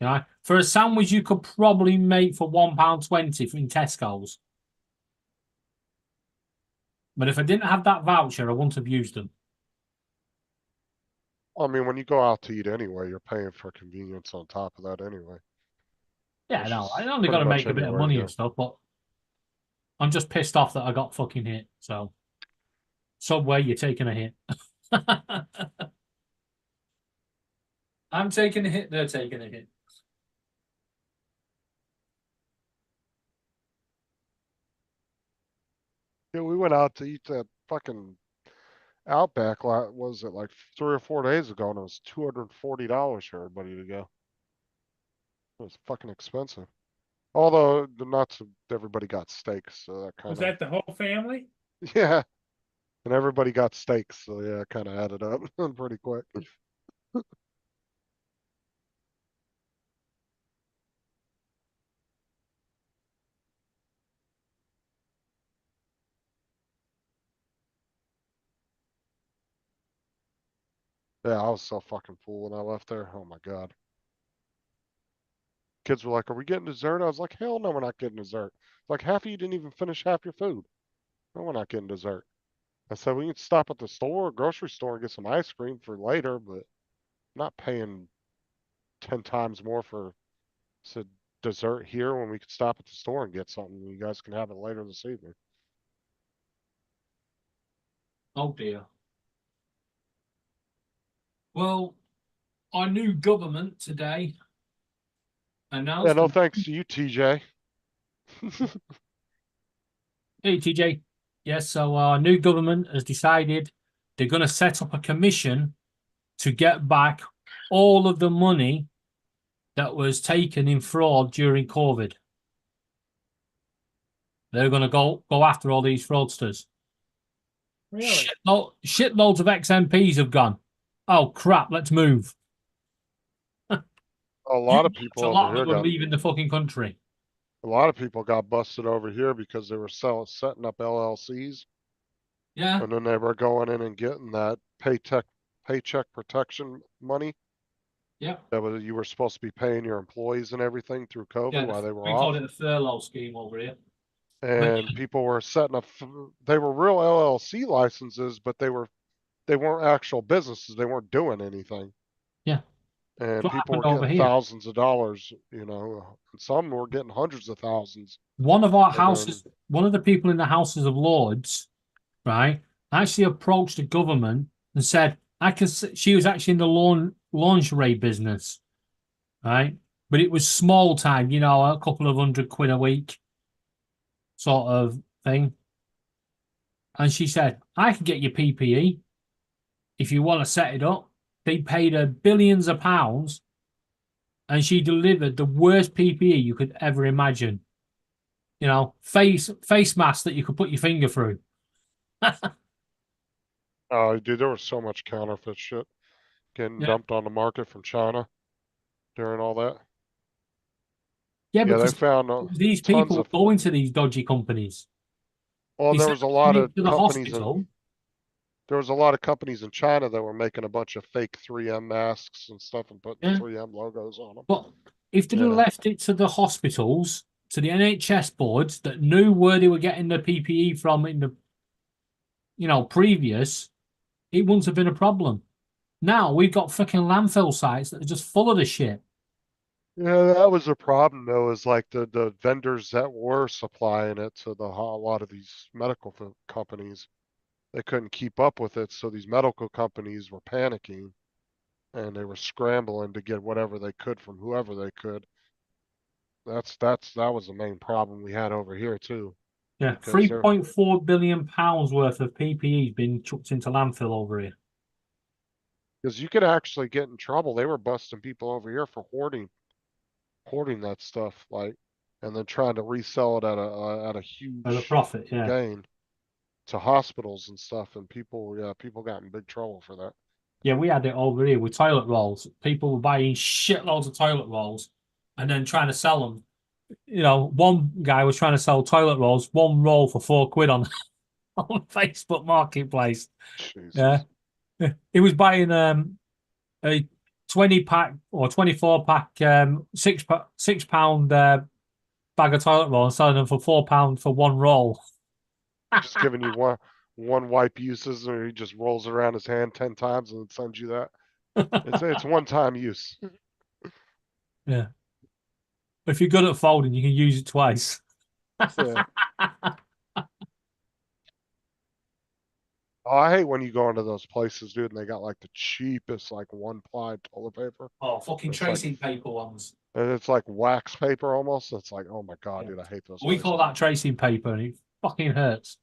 Yeah, for a sandwich you could probably make for £1.20 in Tesco's. But if I didn't have that voucher, I wouldn't have used them. I mean, when you go out to eat anyway, you're paying for convenience on top of that anyway. Yeah, Which no, is I only got pretty to much make a bit of everywhere you money go. and stuff, but I'm just pissed off that I got fucking hit. So, Subway, you're taking a hit. I'm taking a hit, they're taking a hit. Yeah, we went out to eat that fucking Outback lot, was it like 3 or 4 days ago, and it was $240 for everybody to go. It was fucking expensive. Although the nuts, everybody got steaks, so that kind was of, that the whole family? yeah. And everybody got steaks, so yeah, it kind of added up pretty quick. Yeah, I was so fucking full when I left there. Oh my God. Kids were like, "Are we getting dessert?" I was like, "Hell no, we're not getting dessert." Like half of you didn't even finish half your food. No, we're not getting dessert. I said we can stop at the store, grocery store, and get some ice cream for later, but I'm not paying 10 times more for said dessert here when we could stop at the store and get something. You guys can have it later this evening. Oh dear. Well, our new government today Yeah, announced. no thanks to you, TJ. Hey, TJ. Yes, so our new government has decided they're going to set up a commission to get back all of the money that was taken in fraud during COVID. They're going to go after all these fraudsters. Really? Shitloads of XMPs have gone. Oh crap! Let's move. A lot of people a over lot here that were got leaving the fucking country. a lot of people got busted over here because they were setting up LLCs, Yeah, and then they were going in and getting that paycheck protection money yeah, that was you were supposed to be paying your employees and everything through COVID yeah. while they were We called off. it the furlough scheme over here. And people were setting up they were real LLC licenses, but they weren't actual businesses. They weren't doing anything. Yeah. And What people were happened over getting here? thousands of dollars, and some were getting hundreds of thousands. One of our And houses, one of the people in the Houses of Lords, right, actually approached the government and said, she was actually in the lingerie business, right? But it was small time, a couple of £100 a week sort of thing. And she said, I can get you PPE if you want to set it up. They paid her billions of pounds and she delivered the worst PPE you could ever imagine. Face mask that you could put your finger through. oh, dude, there was so much counterfeit shit getting Yeah. dumped on the market from China during all that. Yeah, Yeah, they because found these tons people of. go into these dodgy companies. Well, Instead there was a of lot going of to the companies hospital, there was a lot of companies in China that were making a bunch of fake 3M masks and stuff and putting yeah. 3M logos on them. But if they'd have Yeah. left it to the hospitals, to the NHS boards that knew where they were getting the PPE from in the previous, it wouldn't have been a problem. Now we've got fucking landfill sites that are just full of the shit. Yeah, that was a problem though, is like the vendors that were supplying it to a lot of these medical companies, they couldn't keep up with it, so these medical companies were panicking and they were scrambling to get whatever they could from whoever they could. That was the main problem we had over here too. Yeah, Because they're £3.4 billion worth of PPE has been chucked into landfill over here. because you could actually get in trouble. They were busting people over here for hoarding that stuff. Like and then trying to resell it at a For the huge profit, yeah. gain to hospitals and stuff, and people got in big trouble for that. Yeah, we had it over here with toilet rolls. People were buying shitloads of toilet rolls and then trying to sell them. You know, one guy was trying to sell toilet rolls, one roll for £4 on Facebook Marketplace. Jesus. Yeah. He was buying a 20-pack or 24-pack £6 bag of toilet roll and selling them for £4 for one roll. Just giving you one wipe uses, or he just rolls it around his hand 10 times and then sends you that. It's one time use. Yeah. If you're good at folding, you can use it twice. Yeah. Oh, I hate when you go into those places, dude, and they got like the cheapest, like one ply toilet paper. Oh, fucking It's like- tracing paper ones. And it's like wax paper almost. It's like, oh my God, Yeah. dude, I hate those. We call places. that tracing paper, and it fucking hurts.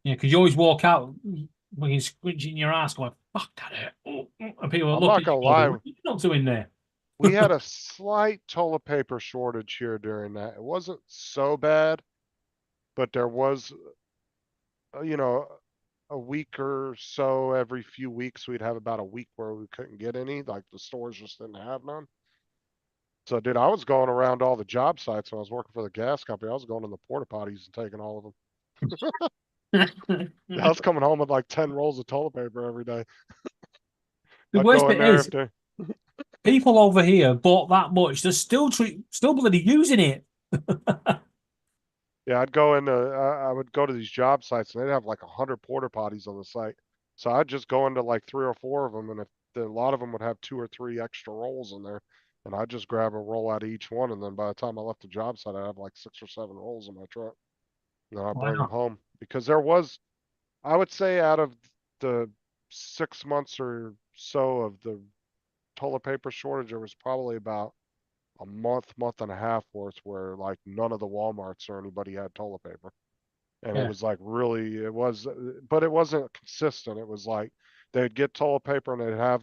Yeah, because you always walk out when you're squinching your ass, going, "Fuck that hurt." Oh, and people are I'm looking not gonna at you, going, lie. "What are you not doing there?" We had a slight toilet paper shortage here during that. It wasn't so bad, but there was, you know, a week or so every few weeks, we'd have about a week where we couldn't get any, like the stores just didn't have none. So, dude, I was going around all the job sites when I was working for the gas company. I was going in the porta potties and taking all of them. I was coming home with like 10 rolls of toilet paper every day. The I'd worst go in bit there is, after. people over here bought that much. They're still bloody using it. Yeah, I'd go into, I would go to these job sites and they'd have like 100 porta potties on the site. So I'd just go into like 3 or 4 of them, and if a lot of them would have 2 or 3 extra rolls in there, and I'd just grab a roll out of each one, and then by the time I left the job site, I'd have like 6 or 7 rolls in my truck. And then I'd bring them Wow. home because there was, I would say, out of the 6 months or so of the toilet paper shortage, there was probably about a month and a half worth where like none of the Walmarts or anybody had toilet paper. And Yeah. it was like really, it was, but it wasn't consistent. It was like they'd get toilet paper and they'd have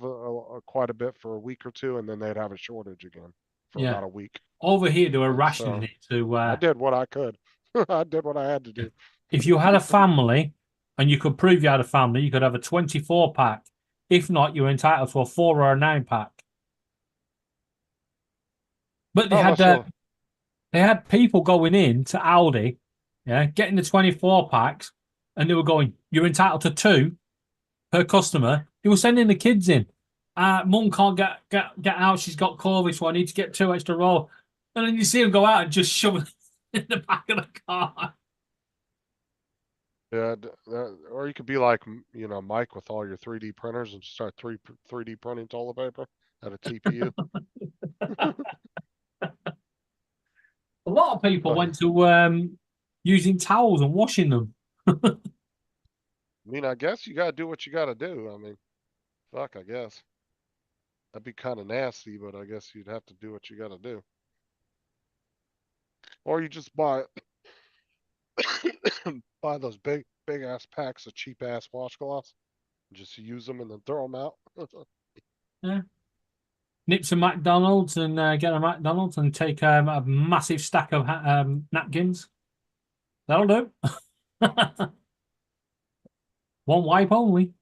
quite a bit for a week or two, and then they'd have a shortage again for Yeah. about a week. Over here, they were And rationing so it to I did what I could. I did what I had to do. if you had a family and you could prove you had a family, you could have a 24-pack. If not, you're entitled to a 4 or a 9-pack. But Oh, they had people going in to Aldi, yeah, getting the 24 packs, and they were going, "You're entitled to 2 per customer." They were sending the kids in. Mum can't get out. She's got COVID, so I need to get 2 extra roll. And then you see them go out and just shove it in the back of the car. yeah, or you could be like, Mike with all your 3D printers and start 3D printing toilet paper at a TPU. A lot of people Oh, went to using towels and washing them. I mean, I guess you gotta do what you gotta do. I mean, fuck, I guess. That'd be kind of nasty, but I guess you'd have to do what you gotta do. Or you just buy buy those big ass packs of cheap ass washcloths, just use them and then throw them out. Nip some McDonald's and get a McDonald's and take a massive stack of napkins. That'll do. One wipe only.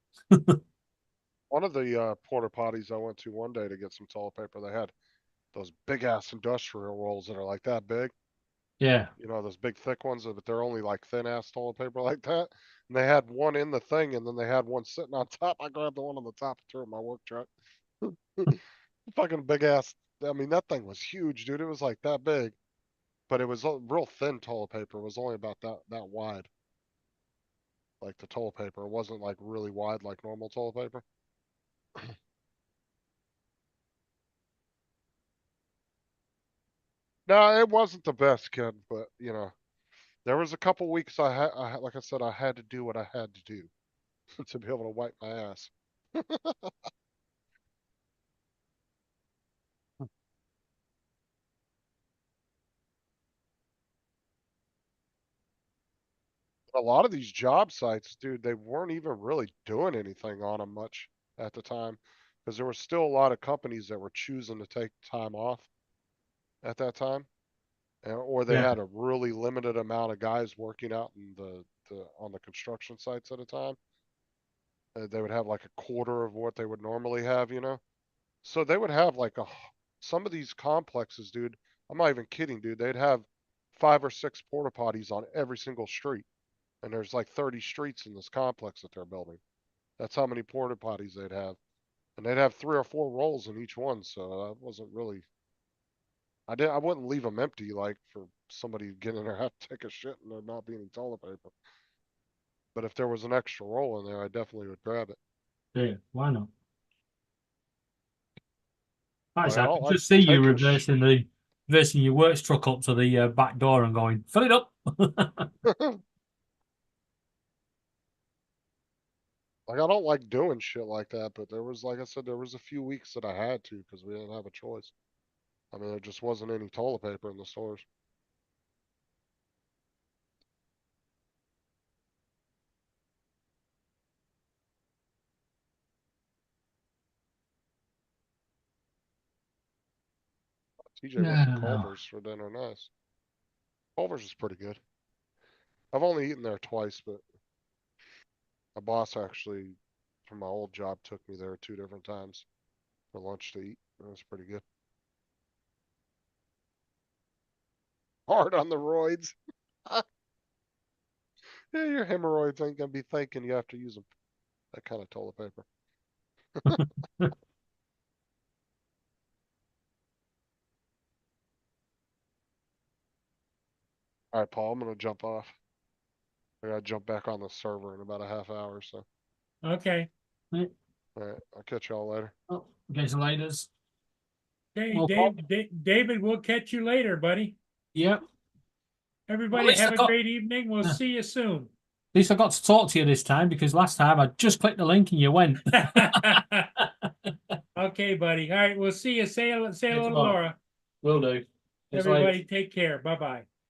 One of the porta potties I went to one day to get some toilet paper, they had those big ass industrial rolls that are like that big. Yeah. Those big thick ones, but they're only like thin ass toilet paper like that. And they had one in the thing, and then they had one sitting on top. I grabbed the one on the top and threw it in my work truck. Fucking big ass. I mean, that thing was huge, dude. It was like that big, but it was real thin toilet paper. It was only about that wide. Like the toilet paper, it wasn't like really wide like normal toilet paper. No, it wasn't the best, kid, but there was a couple weeks like I said, I had to do what I had to do to be able to wipe my ass. A lot of these job sites, dude, they weren't even really doing anything on them much at the time. Cause there were still a lot of companies that were choosing to take time off at that time. Or they Yeah. had a really limited amount of guys working out in on the construction sites at a time. They would have like a quarter of what they would normally have, you know? So they would have like some of these complexes, dude. I'm not even kidding, dude. They'd have 5 or 6 porta potties on every single street. And there's like 30 streets in this complex that they're building. That's how many porta potties they'd have. And they'd have 3 or 4 rolls in each one. So that wasn't really, I wouldn't leave them empty, like for somebody getting in there, have to take a shit and there not be any toilet paper. But if there was an extra roll in there, I definitely would grab it. Yeah, why not? Like I Like, said, I I don't can like just see you taking reversing your work truck up to the back door and going, fill it up. Like, I don't like doing shit like that, but there was, like I said, there was a few weeks that I had to because we didn't have a choice. I mean, there just wasn't any toilet paper in the stores. TJ went to No. Culver's for dinner. Nice. Culver's is pretty good. I've only eaten there twice, but my boss actually, from my old job, took me there 2 different times for lunch to eat. It was pretty good. Hard on the roids. Yeah, your hemorrhoids ain't gonna be thinking you have to use them. That kind of toilet paper. All right, Paul, I'm gonna jump off. I gotta jump back on the server in about a half hour, so. Okay, All right, I'll catch y'all later. Oh, get you later. okay, Well, David, we'll catch you later, buddy. Yep. Everybody least I have a got- great evening. We'll Yeah. see you soon. At least I got to talk to you this time because last time I just clicked the link and you went. Okay, buddy. All right, we'll see you. Say hello Thanks a to lot. Laura. Will do. It's Everybody take care. Bye-bye.